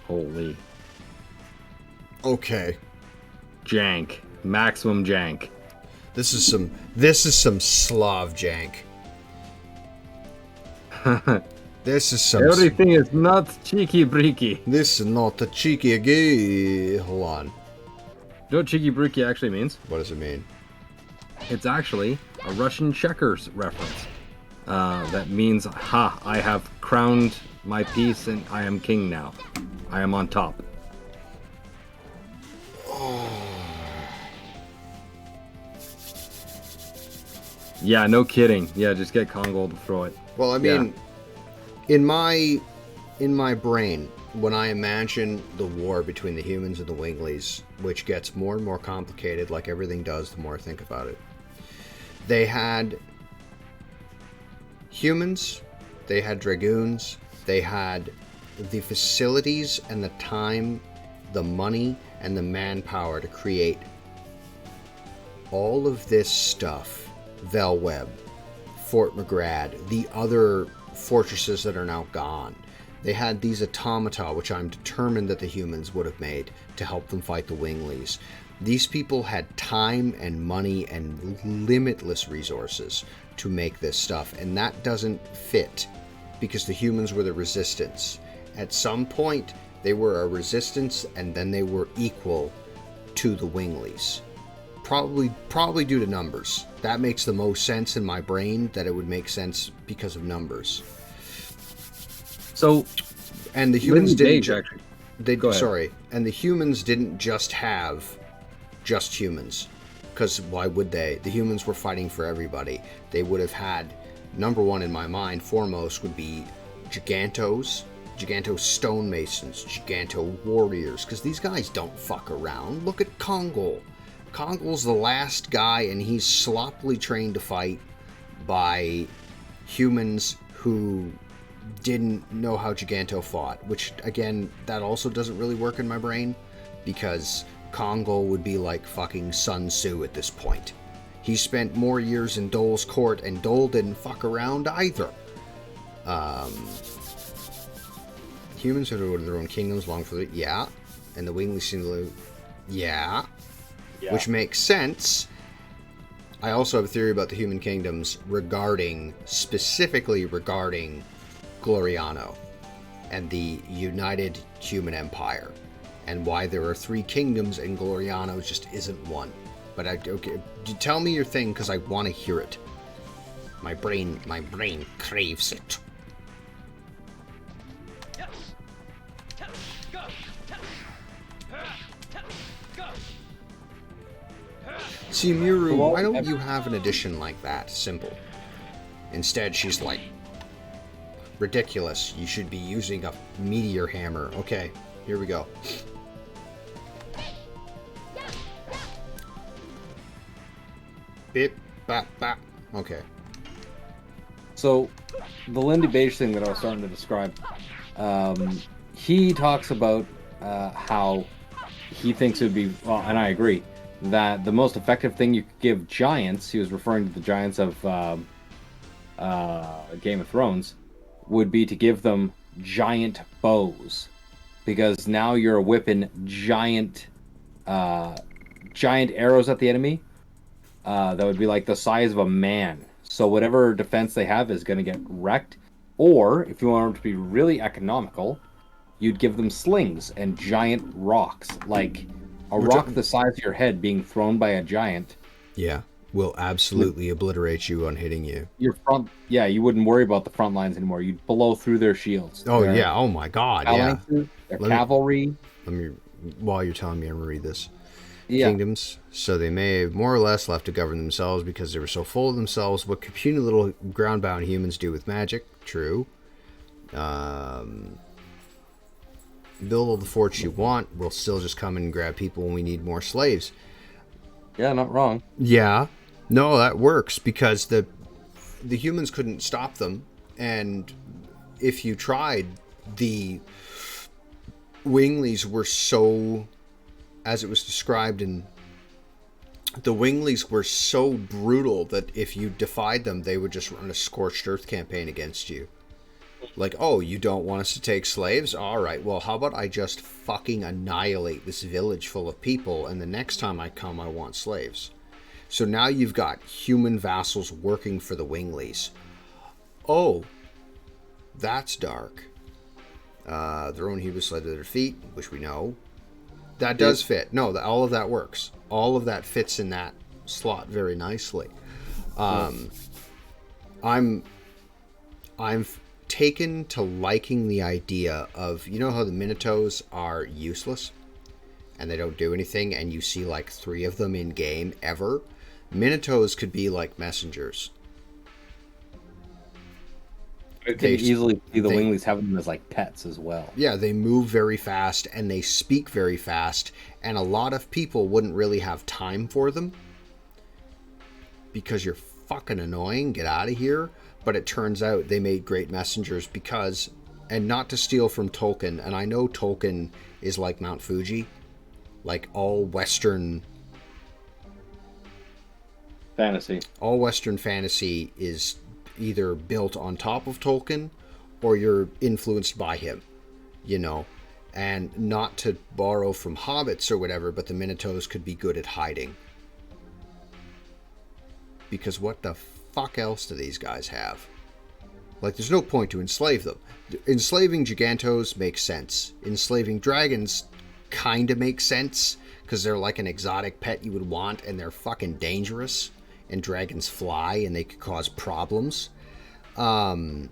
Holy. Okay. Jank. Maximum jank. This is some Slav jank. This is some... Everything is not cheeky-breeky. This is not a cheeky gay. Hold on. You know what cheeky-breeky actually means? What does it mean? It's actually a Russian checkers reference. That means, I have crowned my piece and I am king now. I am on top. Yeah, no kidding. Yeah, just get Congo to throw it. Well, I mean, in my brain, when I imagine the war between the humans and the Winglies, which gets more and more complicated, like everything does the more I think about it, they had humans, they had Dragoons, they had the facilities and the time the money and the manpower to create all of this stuff, Velweb, Fort McGrad, the other fortresses that are now gone. They had these automata, which I'm determined that the humans would have made to help them fight the Winglies. These people had time and money and limitless resources to make this stuff, and that doesn't fit because the humans were the resistance. At some point, they were a resistance, and then they were equal to the Winglies. Probably due to numbers. That makes the most sense in my brain, that it would make sense because of numbers. So, and the humans didn't. Go ahead. Sorry, and the humans didn't just have just humans, because why would they? The humans were fighting for everybody. They would have had, number one in my mind, foremost would be Giganto stonemasons, Giganto warriors, because these guys don't fuck around. Look at Kongol. Kongol's the last guy, and he's sloppily trained to fight by humans who didn't know how Giganto fought, which, again, that also doesn't really work in my brain, because Kongol would be like fucking Sun Tzu at this point. He spent more years in Dole's court, and Dole didn't fuck around either. Humans who are their own kingdoms long for the... Yeah. And the Winglies seem to... Yeah. Which makes sense. I also have a theory about the human kingdoms specifically regarding Gloriano and the United Human Empire, and why there are 3 kingdoms and Gloriano just isn't one. But okay, tell me your thing, because I want to hear it. My brain craves it. See, Miru, why don't you have an addition like that? Simple. Instead, she's like, ridiculous. You should be using a meteor hammer. Okay, here we go. Bip, bap, bap. Okay. So, the Lindy Beige thing that I was starting to describe, he talks about how he thinks it would be, well, and I agree, that the most effective thing you could give giants, he was referring to the giants of Game of Thrones, would be to give them giant bows, because now you're whipping giant arrows at the enemy that would be like the size of a man. So whatever defense they have is going to get wrecked. Or if you want them to be really economical, you'd give them slings and giant rocks, like a rock the size of your head being thrown by a giant. Yeah, will absolutely obliterate you on hitting you. You wouldn't worry about the front lines anymore. You'd blow through their shields. Oh, yeah. Oh, my God. Yeah. Their cavalry. While you're telling me, I'm going to read this. Yeah. Kingdoms, so they may have more or less left to govern themselves because they were so full of themselves. What puny little ground-bound humans do with magic. True. Build all the forts you want. We'll still just come and grab people when we need more slaves. Yeah, not wrong. Yeah. No, that works because the humans couldn't stop them. And if you tried, the Winglies were so... As it was described the Winglies were so brutal that if you defied them, they would just run a scorched earth campaign against you. Like, oh, you don't want us to take slaves? All right, well, how about I just fucking annihilate this village full of people, and the next time I come, I want slaves. So now you've got human vassals working for the Winglies. Oh, that's dark. Their own hubris led to their feet, which we know. That does fit. No, all of that works. All of that fits in that slot very nicely. I'm taken to liking the idea of, you know how the Minotaurs are useless and they don't do anything, and you see like 3 of them in game ever. Minotaurs could be like messengers. I can easily see the Winglies having them as like pets as well. Yeah, they move very fast and they speak very fast, and a lot of people wouldn't really have time for them because you're fucking annoying, get out of here. But it turns out they made great messengers because, and not to steal from Tolkien, and I know Tolkien is like Mount Fuji. Like all Western Fantasy. all Western fantasy is either built on top of Tolkien or you're influenced by him, you know. And not to borrow from hobbits or whatever, but the Minotaurs could be good at hiding. Because what the fuck else do these guys have? Like, there's no point to enslave them. Enslaving Gigantos makes sense. Enslaving dragons kind of makes sense, because they're like an exotic pet you would want, and they're fucking dangerous. And dragons fly, and they could cause problems. But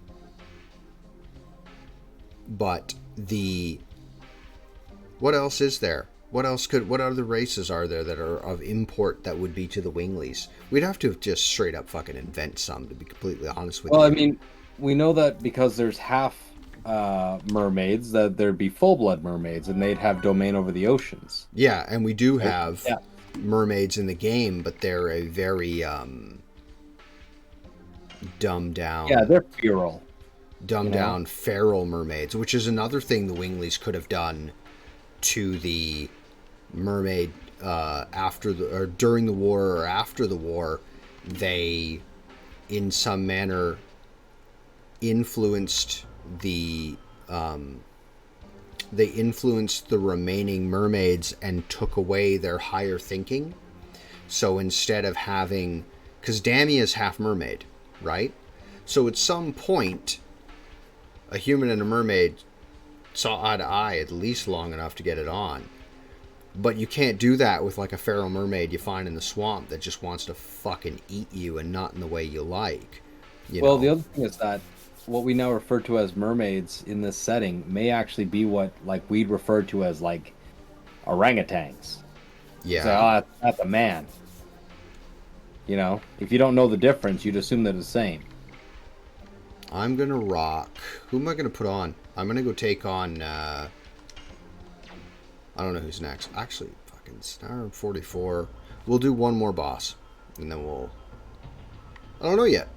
the... What else is there? What other races are there that are of import that would be to the Winglies? We'd have to just straight up fucking invent some, to be completely honest with you. Well, I mean, we know that because there's half mermaids, that there'd be full-blood mermaids, and they'd have domain over the oceans. Yeah, and we do have mermaids in the game, but they're a very dumbed down... Yeah, they're feral. Dumbed down feral mermaids, which is another thing the Winglies could have done to the mermaid during the war or after the war. They, in some manner, influenced the remaining mermaids and took away their higher thinking. So instead of having, because Damia's half mermaid, right? So at some point, a human and a mermaid saw eye to eye at least long enough to get it on. But you can't do that with like a feral mermaid you find in the swamp that just wants to fucking eat you and not in the way you like. You know? The other thing is that what we now refer to as mermaids in this setting may actually be what like we'd refer to as like orangutans. Yeah. So that's a man. You know, if you don't know the difference, you'd assume they're the same. I'm gonna rock. Who am I gonna put on? I'm gonna go take on. I don't know who's next. Actually, fucking Star 44. We'll do one more boss, and then we'll. I don't know yet.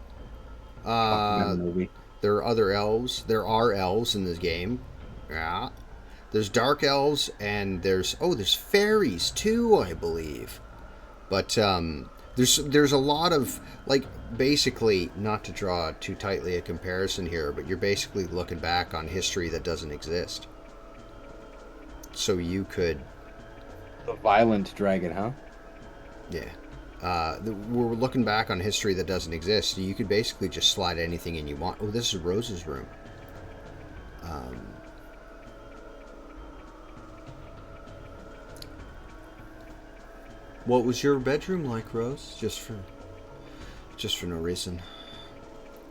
There are other elves. There are elves in this game. Yeah. There's dark elves, and there's fairies too, I believe. But there's a lot of, like, basically, not to draw too tightly a comparison here, but you're basically looking back on history that doesn't exist. So you could... The violent dragon, huh? Yeah. We're looking back on history that doesn't exist. So you could basically just slide anything in you want. Oh, this is Rose's room. What was your bedroom like, Rose? Just for no reason.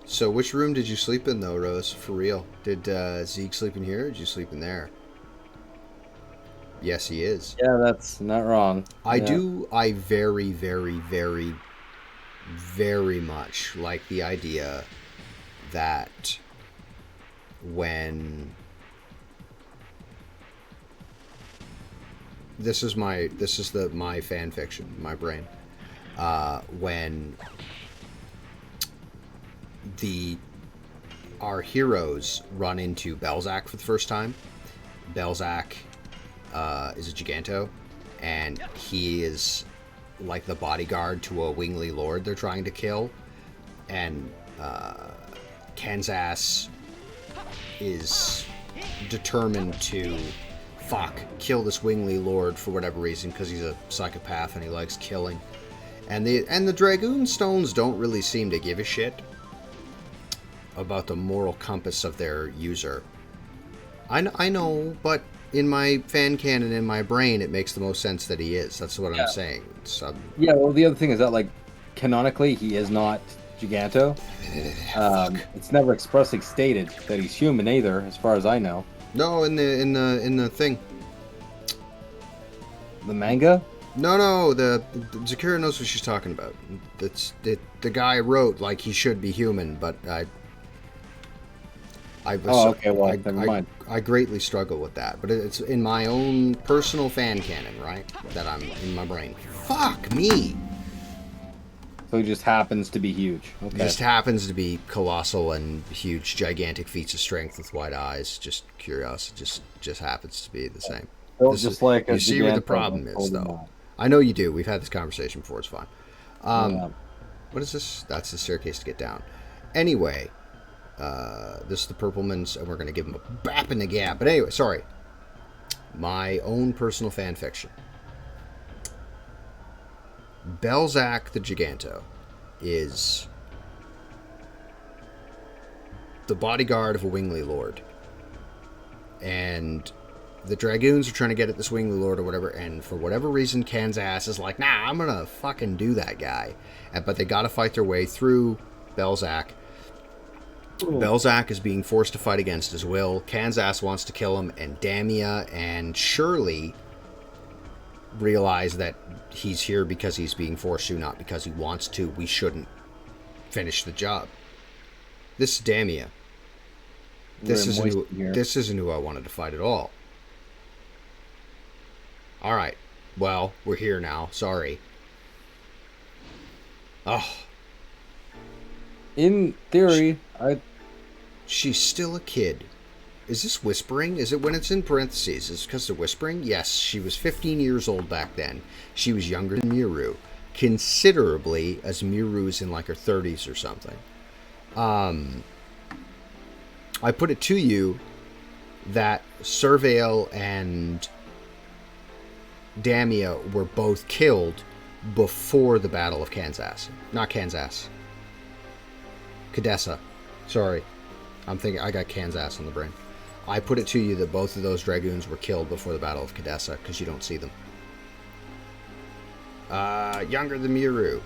So which room did you sleep in, though, Rose? For real? Did Zeke sleep in here, or did you sleep in there? Yes, he is. Yeah, that's not wrong. I very, very, very, very much like the idea that when... This is my fan fiction, my brain. When our heroes run into Belzac for the first time. Belzac is a Giganto, and he is like the bodyguard to a Wingly Lord they're trying to kill. And Kansas is determined to kill this Wingly Lord for whatever reason, because he's a psychopath and he likes killing. And the Dragoon Stones don't really seem to give a shit about the moral compass of their user. I know, but in my fan canon, in my brain, it makes the most sense that he is. That's what I'm saying. Yeah, well, the other thing is that, like, canonically, he is not Giganto. It's never expressly stated that he's human either, as far as I know. No, in the thing. The manga? No, the Zakira knows what she's talking about. The guy wrote like he should be human, but never mind. I greatly struggle with that, but it's in my own personal fan canon, right? That I'm in my brain. Fuck me. So he just happens to be huge. He Okay. just happens to be colossal and huge, gigantic feats of strength with wide eyes. Just curiosity. Just happens to be the same. Built just like a you see where the Giganta, problem but is, totally though. not. I know you do. We've had this conversation before. It's fine. Yeah. What is this? That's the staircase to get down. Anyway, this is the Purplemans, and we're going to give them a bap in the gap. But anyway, sorry. My own personal fan fiction. Belzac the Giganto is the bodyguard of a Wingly Lord. And the Dragoons are trying to get at this Wingly Lord or whatever, and for whatever reason, Kansas is like, nah, I'm gonna fucking do that guy. But they gotta fight their way through Belzac. Belzac is being forced to fight against his will. Kansas wants to kill him, and Damia and Shirley realize that he's here because he's being forced to, not because he wants to. We shouldn't finish the job. This is Damia. This isn't who I wanted to fight at all. Alright. Well, we're here now. Sorry. Oh. In theory, She's still a kid. Is this whispering? Is it when it's in parentheses? Is it because they're whispering? Yes, she was 15 years old back then. She was younger than Miru. Considerably, as Miru's in like her 30s or something. I put it to you that Surveil and Damia were both killed before the Battle of Kansas. Not Kansas. Cadessa. Sorry. I'm thinking I got Kansas on the brain. I put it to you that both of those Dragoons were killed before the Battle of Cadessa because you don't see them. Younger than Miru.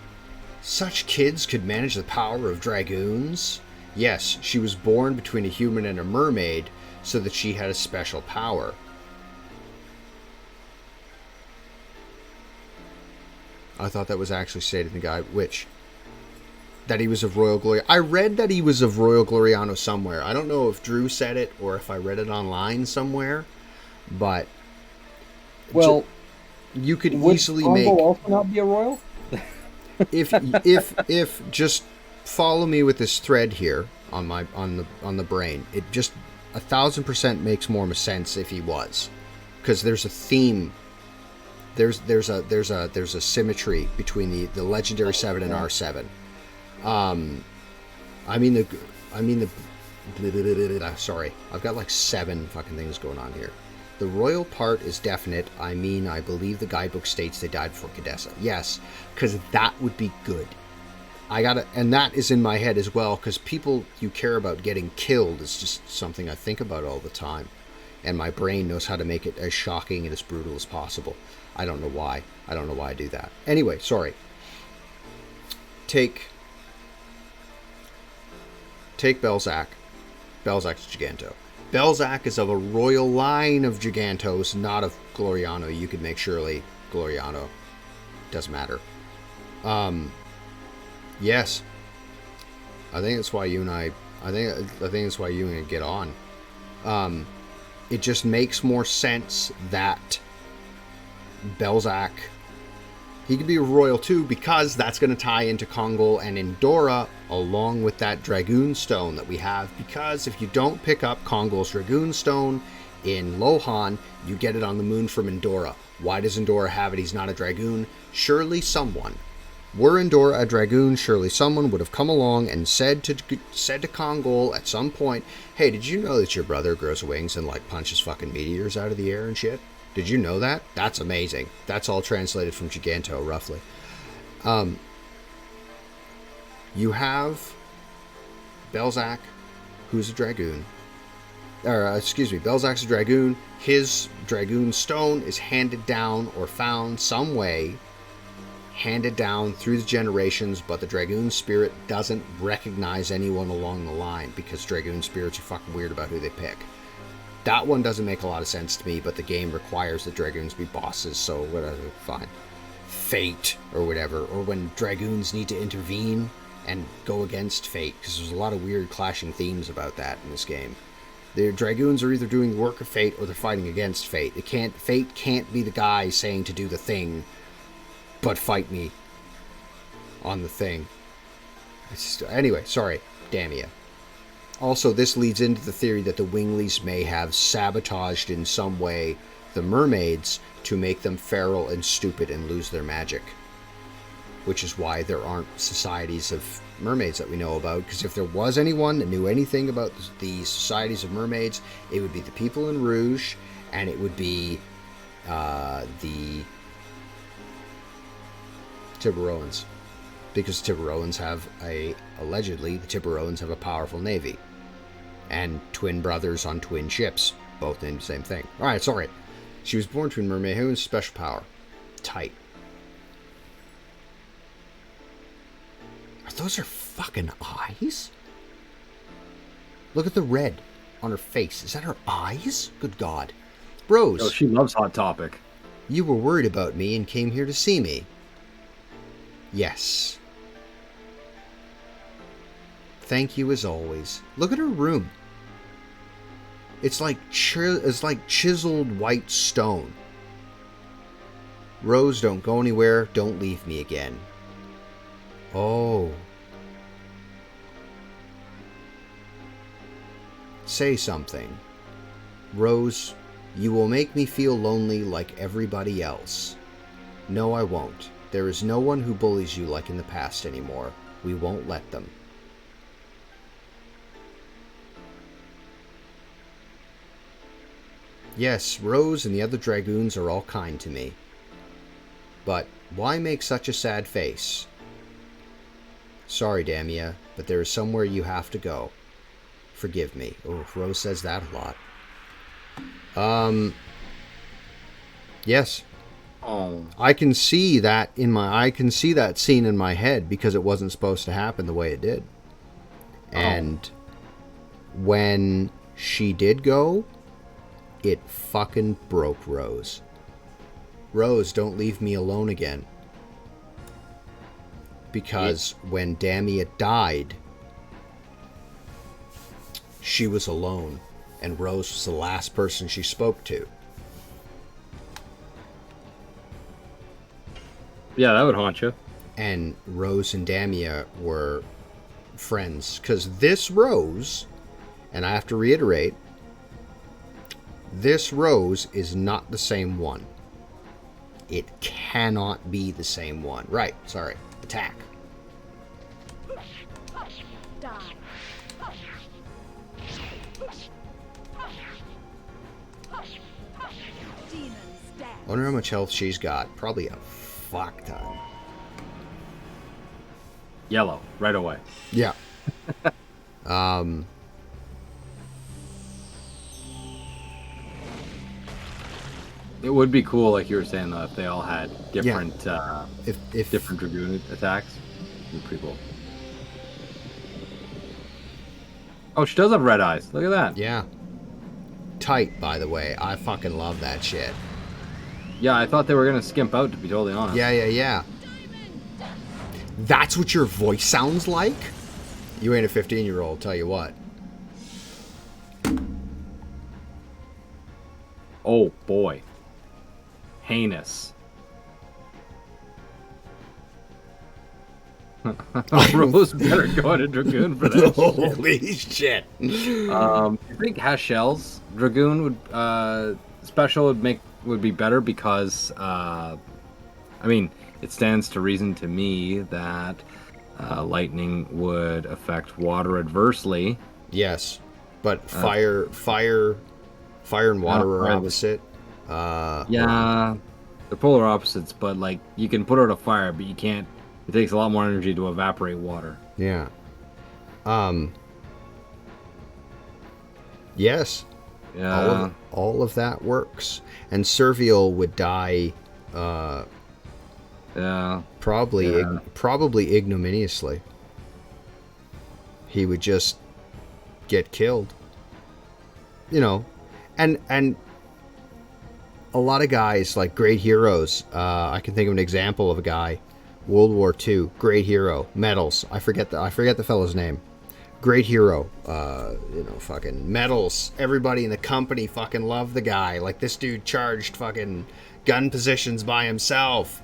Such kids could manage the power of Dragoons? Yes, she was born between a human and a mermaid so that she had a special power. I thought that was actually stated in the guide. Which? That he was of Royal Glory. I read that he was of Royal Gloriano somewhere. I don't know if Drew said it or if I read it online somewhere, but well, you could would easily Congo make. also not be a royal? if just follow me with this thread here on the brain, it just 1,000% makes more sense if he was, because there's a theme. There's a symmetry between the legendary 7 and R7. Sorry, I've got like 7 fucking things going on here. The royal part is definite. I believe the guidebook states they died before Cadessa. Yes, because that would be good. And that is in my head as well, because people you care about getting killed is just something I think about all the time. And my brain knows how to make it as shocking and as brutal as possible. I don't know why. I don't know why I do that. Anyway, sorry. Take Belzac. Belzac's Giganto. Belzac is of a royal line of Gigantos, not of Gloriano. You could make Shirley Gloriano. Doesn't matter. Yes. I think that's why you and I think that's why you and I get on. It just makes more sense that Belzac, he could be a royal too, because that's going to tie into Kongol and Indora along with that Dragoon stone that we have, because if you don't pick up Kongol's Dragoon stone in Lohan, you get it on the moon from Indora. Why does Indora have it? He's not a Dragoon. Surely someone, were Indora a Dragoon, surely someone would have come along and said to Kongol at some point, hey, did you know that your brother grows wings and like punches fucking meteors out of the air and shit? Did you know that? That's amazing. That's all translated from Giganto, roughly. You have Belzac, who's a Dragoon. Belzac's a Dragoon. His Dragoon stone is handed down or found some way, handed down through the generations, but the Dragoon spirit doesn't recognize anyone along the line because Dragoon spirits are fucking weird about who they pick. That one doesn't make a lot of sense to me, but the game requires the Dragoons be bosses, so whatever, fine. Fate, or whatever, or when Dragoons need to intervene and go against Fate, because there's a lot of weird clashing themes about that in this game. The Dragoons are either doing the work of Fate or they're fighting against Fate. Fate can't be the guy saying to do the thing, but fight me. on the thing. Anyway, sorry, Damia. Also, this leads into the theory that the Winglies may have sabotaged in some way the mermaids to make them feral and stupid and lose their magic. Which is why there aren't societies of mermaids that we know about, because if there was anyone that knew anything about the societies of mermaids, it would be the people in Rouge, and it would be the Tiburoans. Because Tiburoans have allegedly, the Tiburoans have a powerful navy. And twin brothers on twin ships, both named the same thing. Alright, sorry. She was born to a mermaid who has special power. Tight. Are those her fucking eyes? Look at the red on her face. Is that her eyes? Good God. Rose. Oh, she loves Hot Topic. You were worried about me and came here to see me. Yes. Thank you as always. Look at her room. It's like chiseled white stone. Rose, don't go anywhere. Don't leave me again. Oh. Say something. Rose, you will make me feel lonely like everybody else. No, I won't. There is no one who bullies you like in the past anymore. We won't let them. Yes, Rose and the other Dragoons are all kind to me. But why make such a sad face? Sorry, Damia, but there is somewhere you have to go. Forgive me. Oh, Rose says that a lot. Yes. Oh. I can see that scene in my head because it wasn't supposed to happen the way it did. And when she did go, it fucking broke Rose. Rose, don't leave me alone again. Because when Damia died, she was alone, and Rose was the last person she spoke to. Yeah, that would haunt you. And Rose and Damia were friends. Because this Rose, and I have to reiterate, this Rose is not the same one. It cannot be the same one. Right, sorry. Attack. I wonder how much health she's got. Probably a fuck ton. Yellow, right away. Yeah. It would be cool, like you were saying, though, if they all had different, if different Dragoon attacks. It'd be pretty cool. Oh, she does have red eyes. Look at that. Yeah. Tight, by the way. I fucking love that shit. Yeah, I thought they were gonna skimp out, to be totally honest. Yeah. That's what your voice sounds like? You ain't a 15-year-old, tell you what. Oh, boy. Heinous. Rose better go into Dragoon for that. Holy shit. I think Hashel's Dragoon would special would be better because I mean, it stands to reason to me that lightning would affect water adversely. Yes, but fire and water are opposite. Yeah, they're polar opposites, but like you can put out a fire, but you can't. It takes a lot more energy to evaporate water. Yeah. Yes. Yeah. All of that works. And Servial would die. Yeah. Probably ignominiously. He would just get killed. You know, and a lot of guys, like great heroes. I can think of an example of a guy, World War II, great hero, medals. I forget the fellow's name. Great hero, fucking medals. Everybody in the company fucking loved the guy. Like, this dude charged fucking gun positions by himself.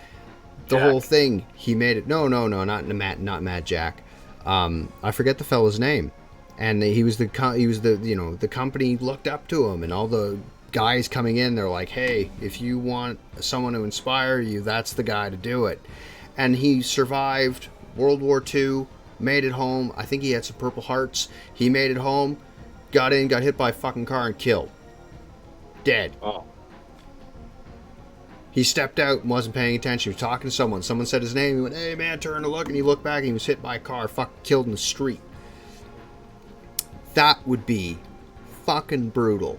The Jack. whole thing, he made it. No, not Mad Jack. I forget the fella's name, and he was the the company looked up to him, and all the guys coming in, they're like, hey, if you want someone to inspire you, that's the guy to do it. And he survived World War II, made it home. I think he had some Purple Hearts. He made it home, got hit by a fucking car and killed. Dead. Oh. He stepped out and wasn't paying attention. He was talking to someone. Someone said his name. He went, hey, man, turn to look. And he looked back and he was hit by a car, fucking killed in the street. That would be fucking brutal.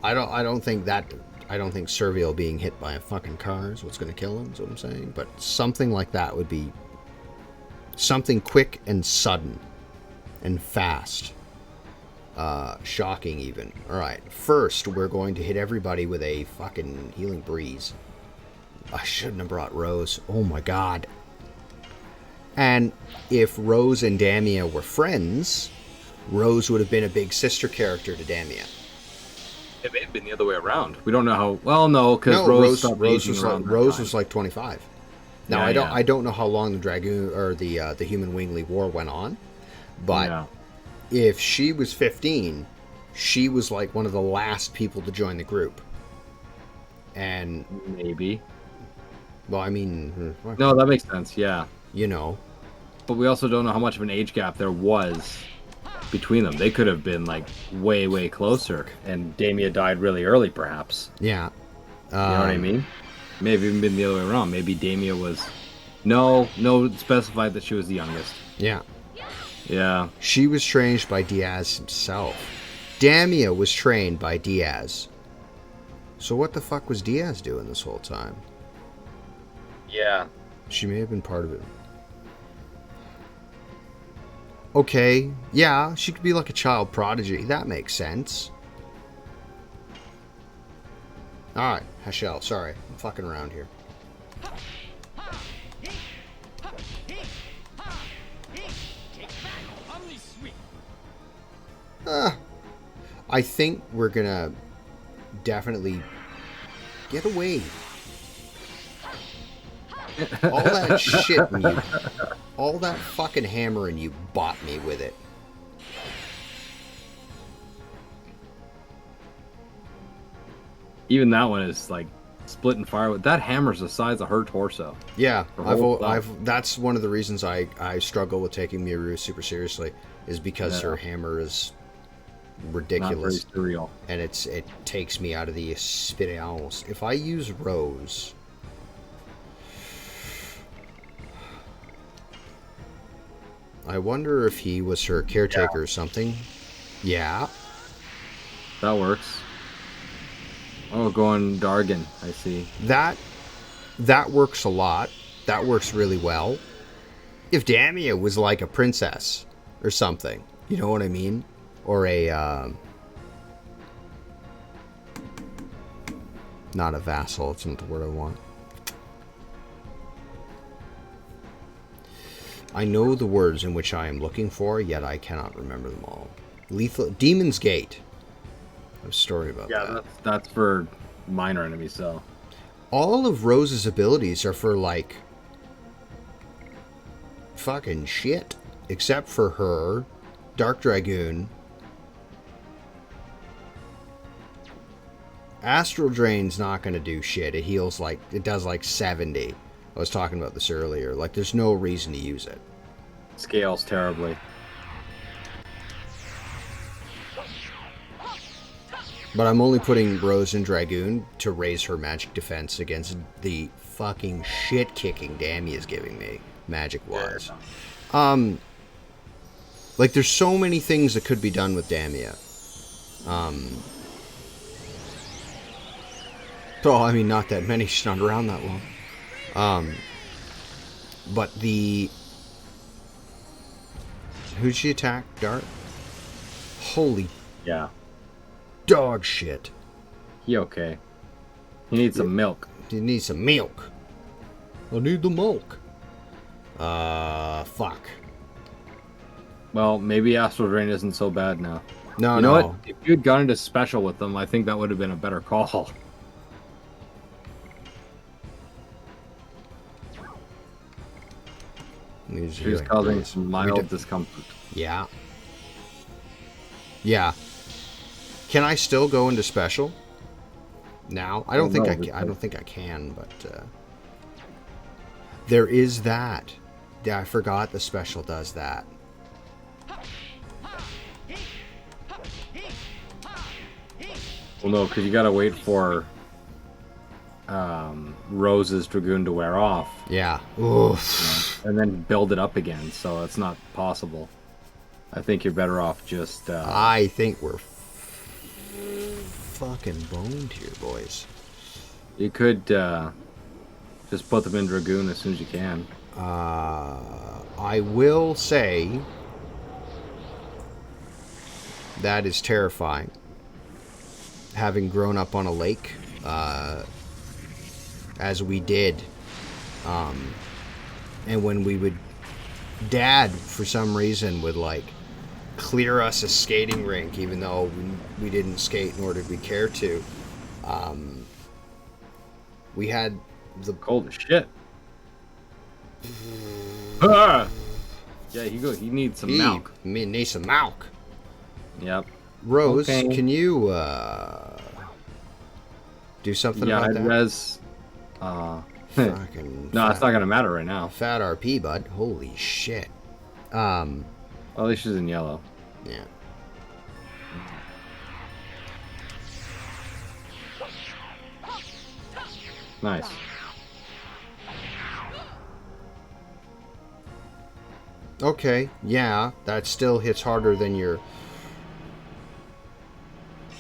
I don't think Servio being hit by a fucking car is what's going to kill him, is what I'm saying. But something like that would be something quick and sudden and fast. Shocking even. Alright, first we're going to hit everybody with a fucking healing breeze. I shouldn't have brought Rose. Oh my god. And if Rose and Damia were friends, Rose would have been a big sister character to Damia. It may have been the other way around. We don't know how. Well, no, because Rose was like 25. Now Yeah, I don't know how long the Dragoon or the Human Wingly War went on, but if she was 15, she was like one of the last people to join the group. And maybe. Well, I mean, No, that makes sense. Yeah. you know, But we also don't know how much of an age gap there was between them. They could have been like way, way closer, and Damia died really early, perhaps. yeah. You know what I mean? Maybe even been the other way around. Maybe Damia was. No, it specified that she was the youngest. Yeah. Yeah. She was trained by Diaz himself. Damia was trained by Diaz. So what the fuck was Diaz doing this whole time? Yeah. She may have been part of it. Okay, yeah, she could be like a child prodigy. That makes sense. Alright, Hashel, sorry. I'm fucking around here. I think we're gonna definitely get away. All that shit and you, all that fucking hammer and you bought me with it. Even that one is like split and fire. That hammer's the size of her torso. Yeah, whole that's one of the reasons I struggle with taking Miru super seriously, is because her hammer is ridiculous. Not very surreal. And it takes me out of the experience. If I use Rose, I wonder if he was her caretaker or something. Yeah. That works. Oh, going Dargan, I see. That works a lot. That works really well. If Damia was like a princess or something, you know what I mean? Or a not a vassal, it's not the word I want. I know the words in which I am looking for, yet I cannot remember them all. Lethal Demon's Gate. I have a story about that. Yeah, that's for minor enemies, so. All of Rose's abilities are for, like, fucking shit. Except for her, Dark Dragoon. Astral Drain's not going to do shit. It heals, like, it does, like, 70. I was talking about this earlier. Like, there's no reason to use it. Scales terribly. But I'm only putting Rose in Dragoon to raise her magic defense against the fucking shit-kicking Damia is giving me, magic-wise. Like, there's so many things that could be done with Damia. Oh, I mean, not that many. She's not around that long. But the... Who'd she attack? Dart? Holy Yeah. dog shit. He okay. He needs some milk. You need some milk. I need the milk. Fuck. Well, maybe Astral Drain isn't so bad now. No, You know no. what? If you had gone into special with them, I think that would have been a better call. Use She's healing causing breeze. some mild discomfort. Yeah. Yeah. Can I still go into special now? I don't think no, I can. I don't think I can, but there is that. Yeah, I forgot the special does that. Well, no, because you gotta wait for Rose's Dragoon to wear off. Yeah. Oof. And then build it up again, so it's not possible. I think you're better off just... I think we're fucking boned here, boys. You could just put them in Dragoon as soon as you can. I will say that is terrifying. Having grown up on a lake, as we did, and when we would, Dad, for some reason, would like clear us a skating rink, even though we didn't skate nor did we care to. We had the Cold as shit. Ah! Yeah, he needs some milk. Me need some milk. Yep. Rose, Okay. can you do something Yeah, about I'd that? res. Fucking No, it's not gonna matter right now. fat RP, bud. Holy shit. Well, at least she's in yellow. Yeah. Nice. Okay, yeah, that still hits harder than your...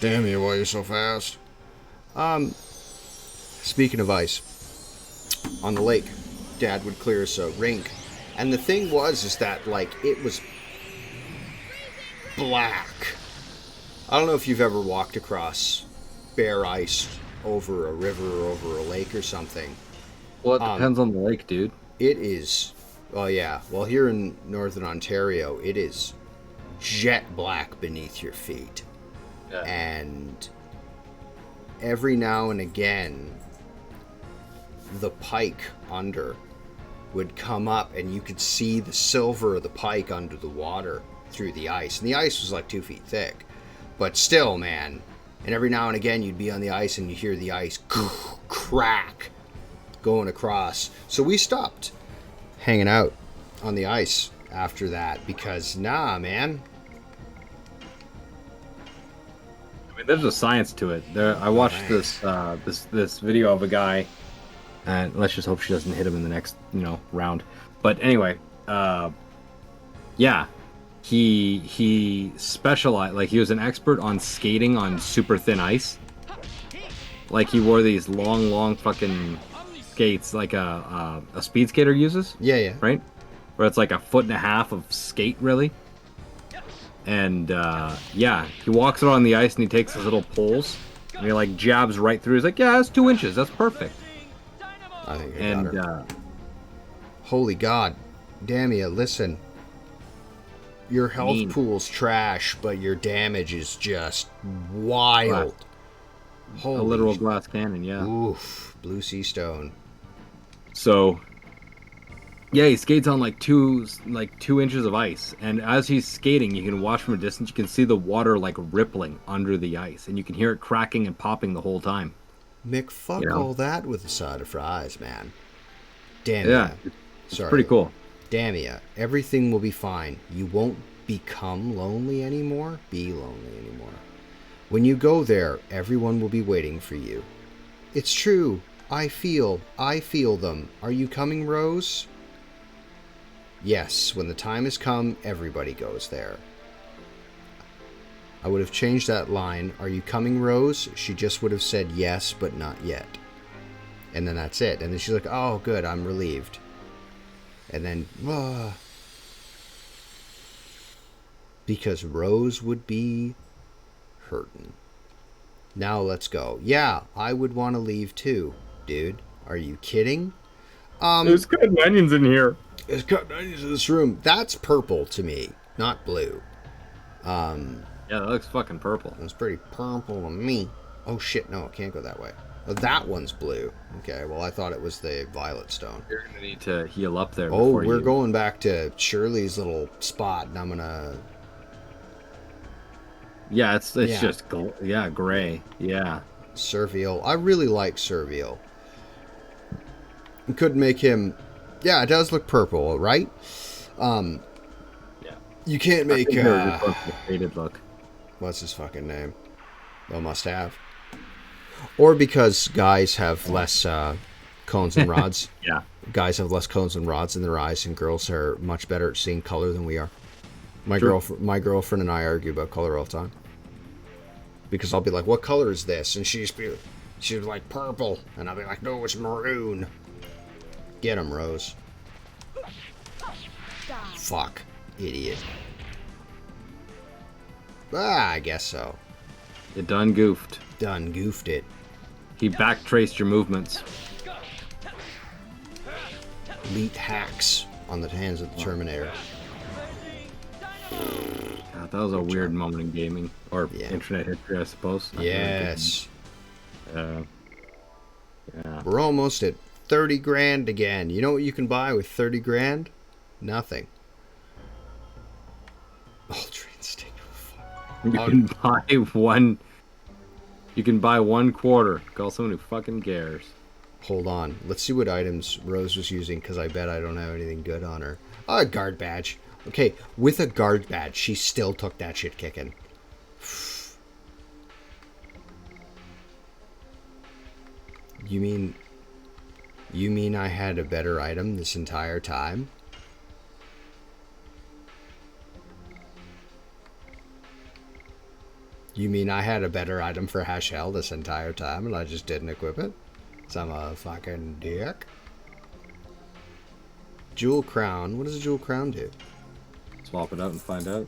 Damn you, why are you so fast? Speaking of ice, on the lake, Dad would clear us a rink. And the thing is that, like, it was black. I don't know if you've ever walked across bare ice over a river or over a lake or something. Well, it depends on the lake, dude. It is, well, yeah. Well, here in Northern Ontario, it is jet black beneath your feet. Yeah. And every now and again, the pike under would come up and you could see the silver of the pike under the water through the ice. And the ice was like 2 feet thick. But still, man. And every now and again, you'd be on the ice and you hear the ice crack going across. So we stopped hanging out on the ice after that because, nah, man. I mean, there's a science to it. I watched this video of a guy, and let's just hope she doesn't hit him in the next round. But anyway, yeah, he specialized, like he was an expert on skating on super thin ice. Like he wore these long fucking skates, like a speed skater uses. Yeah. Right, where it's like 1.5 foot of skate, really. And yeah, he walks it on the ice and he takes his little poles and he like jabs right through. He's like, yeah, that's 2 inches. That's perfect. I think I And got her. Holy God. Damia, listen. Your health Mean. pool's trash, but your damage is just wild. Holy a literal glass cannon, yeah. Oof. Blue Sea Stone. So yeah, he skates on like 2 inches of ice, and as he's skating, you can watch from a distance. You can see the water like rippling under the ice, and you can hear it cracking and popping the whole time. Mick, fuck all that with a side of fries, man. Damn Yeah, ya. it's Sorry. pretty cool. Damia, everything will be fine. You won't become lonely anymore. Be lonely anymore. When you go there, everyone will be waiting for you. It's true. I feel them. Are you coming, Rose? Yes, when the time has come, everybody goes there. I would have changed that line. Are you coming, Rose? She just would have said yes, but not yet. And then that's it. And then she's like, oh, good, I'm relieved. And then, because Rose would be hurting. Now let's go. Yeah, I would want to leave too, dude. Are you kidding? There's good onions in here. There's cut onions in this room. That's purple to me, not blue. Yeah, that looks fucking purple. It's pretty purple to me. Oh shit, no, it can't go that way. Oh, that one's blue. Okay, well, I thought it was the violet stone. You're gonna need to heal up there. Oh, before we're going back to Shirley's little spot, and I'm gonna... Yeah, it's Yeah. just gray. Yeah. Servial. I really like Servial. Could make him... Yeah, it does look purple, right? Yeah. You can't make... Faded look. What's his fucking name? Oh, must have. Or because guys have less cones and rods. Yeah. Guys have less cones and rods in their eyes, and girls are much better at seeing color than we are. My girlfriend and I argue about color all the time. Because I'll be like, what color is this? And she's like, purple. And I'll be like, no, it's maroon. Get him, Rose. Fuck. Idiot. I guess so. You done goofed. Done goofed it. He backtraced your movements. Elite hacks on the hands of the Terminator. God, that was a weird moment in gaming. Or internet history, I suppose. Yes. Yeah. We're almost at 30 grand again. You know what you can buy with 30 grand? Nothing. Ultra Instinct. You can buy one. You can buy 1/4. Call someone who fucking cares. Hold on. Let's see what items Rose was using, because I bet I don't have anything good on her. Oh, a guard badge. Okay, with a guard badge, she still took that shit kicking. You mean I had a better item this entire time? You mean I had a better item for Hashel this entire time and I just didn't equip it? So I'm a fucking dick. Jewel Crown. What does a Jewel Crown do? Swap it out and find out.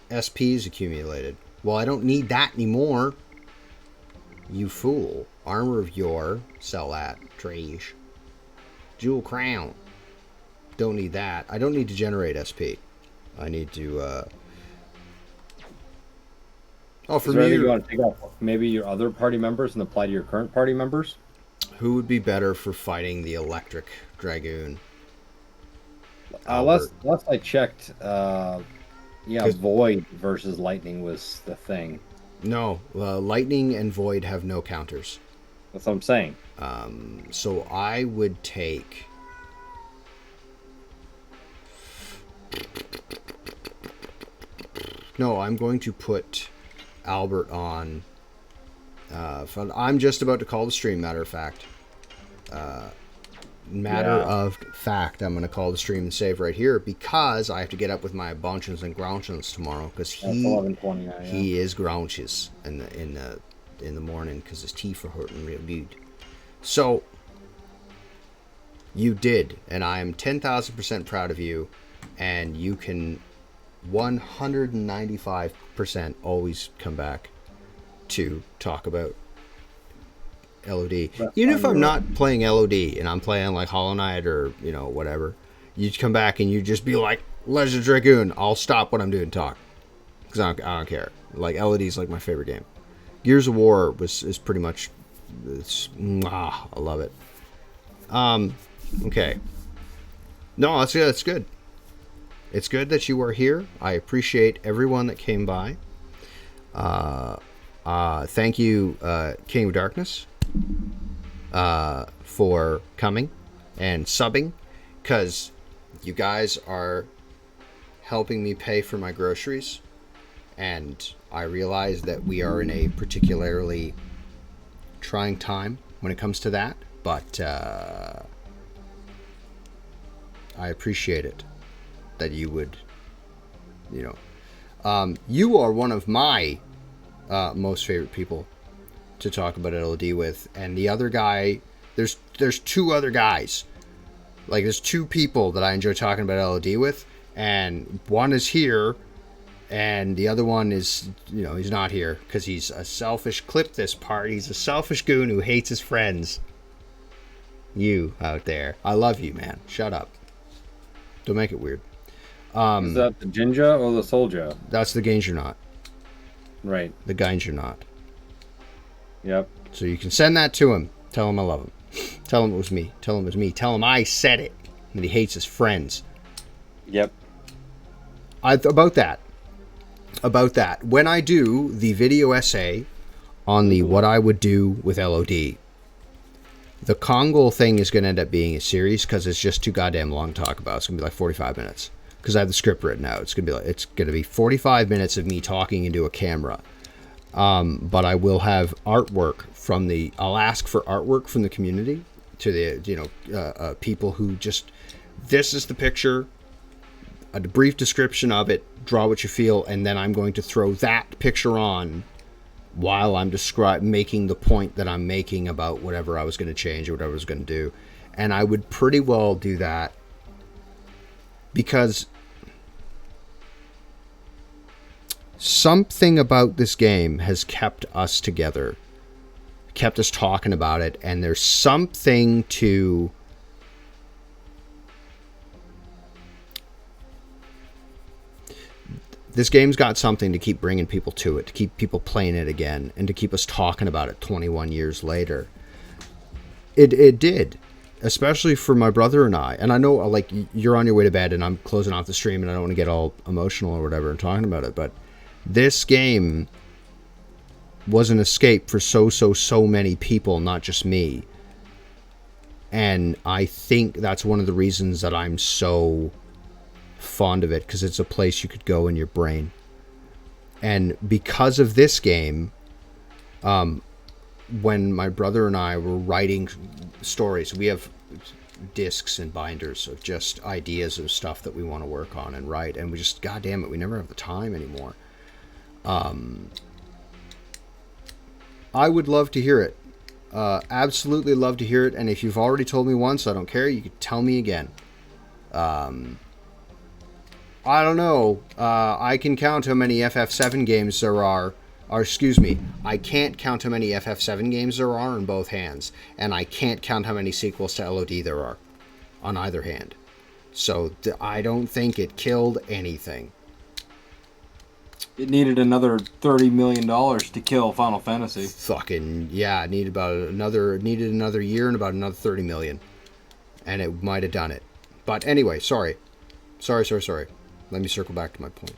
SP's accumulated. Well, I don't need that anymore. You fool. Armor of Yore. Sell that. Trash. Jewel Crown. Don't need that. I don't need to generate SP. I need to, Oh, for me, you want to take off maybe your other party members and apply to your current party members? Who would be better for fighting the electric dragoon? Last I checked, Void versus Lightning was the thing. No, Lightning and Void have no counters. That's what I'm saying. So I would take... No, I'm going to put Albert on... I'm just about to call the stream, matter of fact. I'm going to call the stream and save right here because I have to get up with my Bonchins and Grounchins tomorrow because he is Grounches in the morning because his teeth are hurting real good. So you did, and I am 10,000% proud of you, and you can 195% always come back to talk about LOD. Even if I'm not playing LOD and I'm playing like Hollow Knight or, whatever, you come back and you just be like, Legend of Dragoon, I'll stop what I'm doing and talk. Because I don't care. Like, LOD is like my favorite game. Gears of War is pretty much, I love it. Okay. No, that's good. It's good that you are here. I appreciate everyone that came by. Thank you, King of Darkness, for coming and subbing, because you guys are helping me pay for my groceries, and I realize that we are in a particularly trying time when it comes to that, but I appreciate it that you would, you are one of my most favorite people to talk about LOD with, and the other guy, there's two other guys, like there's two people that I enjoy talking about LOD with, and one is here and the other one is, he's not here because he's a selfish, clip this part, he's a selfish goon who hates his friends. You out there, I love you, man. Shut up, don't make it weird. Is that the Jinja or the Soldier? That's the Ganger Knot. Right. The Ganger Knot. Yep. So you can send that to him. Tell him I love him. Tell him it was me. Tell him it was me. Tell him I said it. And he hates his friends. Yep. About that. When I do the video essay on the what I would do with LOD, the Kongol thing is going to end up being a series because it's just too goddamn long to talk about. It's going to be like 45 minutes because I have the script written out. It's going to be 45 minutes of me talking into a camera. But I will have artwork I'll ask for artwork from the community to the, people who just, this is the picture, a brief description of it, draw what you feel, and then I'm going to throw that picture on while I'm making the point that I'm making about whatever I was going to change or whatever I was going to do. And I would pretty well do that because something about this game has kept us together, kept us talking about it, and there's something to this game's got something to keep bringing people to it, to keep people playing it again, and to keep us talking about it 21 years later. It did, especially for my brother and I. And I know, like, you're on your way to bed and I'm closing off the stream and I don't want to get all emotional or whatever and talking about it, but this game was an escape for so many people, not just me. And I think that's one of the reasons that I'm so fond of it, because it's a place you could go in your brain. And because of this game, when my brother and I were writing stories, we have discs and binders of just ideas of stuff that we want to work on and write, and we just, god damn it, we never have the time anymore. I would love to hear it. Absolutely love to hear it. And if you've already told me once, I don't care, you could tell me again. I don't know. I can count how many FF7 games there are. Or, excuse me, I can't count how many FF7 games there are in both hands. And I can't count how many sequels to LOD there are on either hand. So I don't think it killed anything. It needed another $30 million to kill Final Fantasy. Fucking, yeah, it needed another year and about another 30 million. And it might have done it. But anyway, sorry. Let me circle back to my point.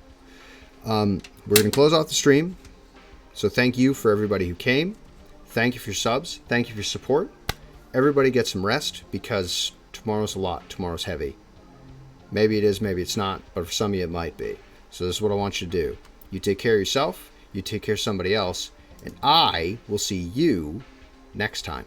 We're going to close off the stream. So thank you for everybody who came. Thank you for your subs. Thank you for your support. Everybody get some rest, because tomorrow's a lot. Tomorrow's heavy. Maybe it is, maybe it's not, but for some of you it might be. So this is what I want you to do. You take care of yourself, you take care of somebody else, and I will see you next time.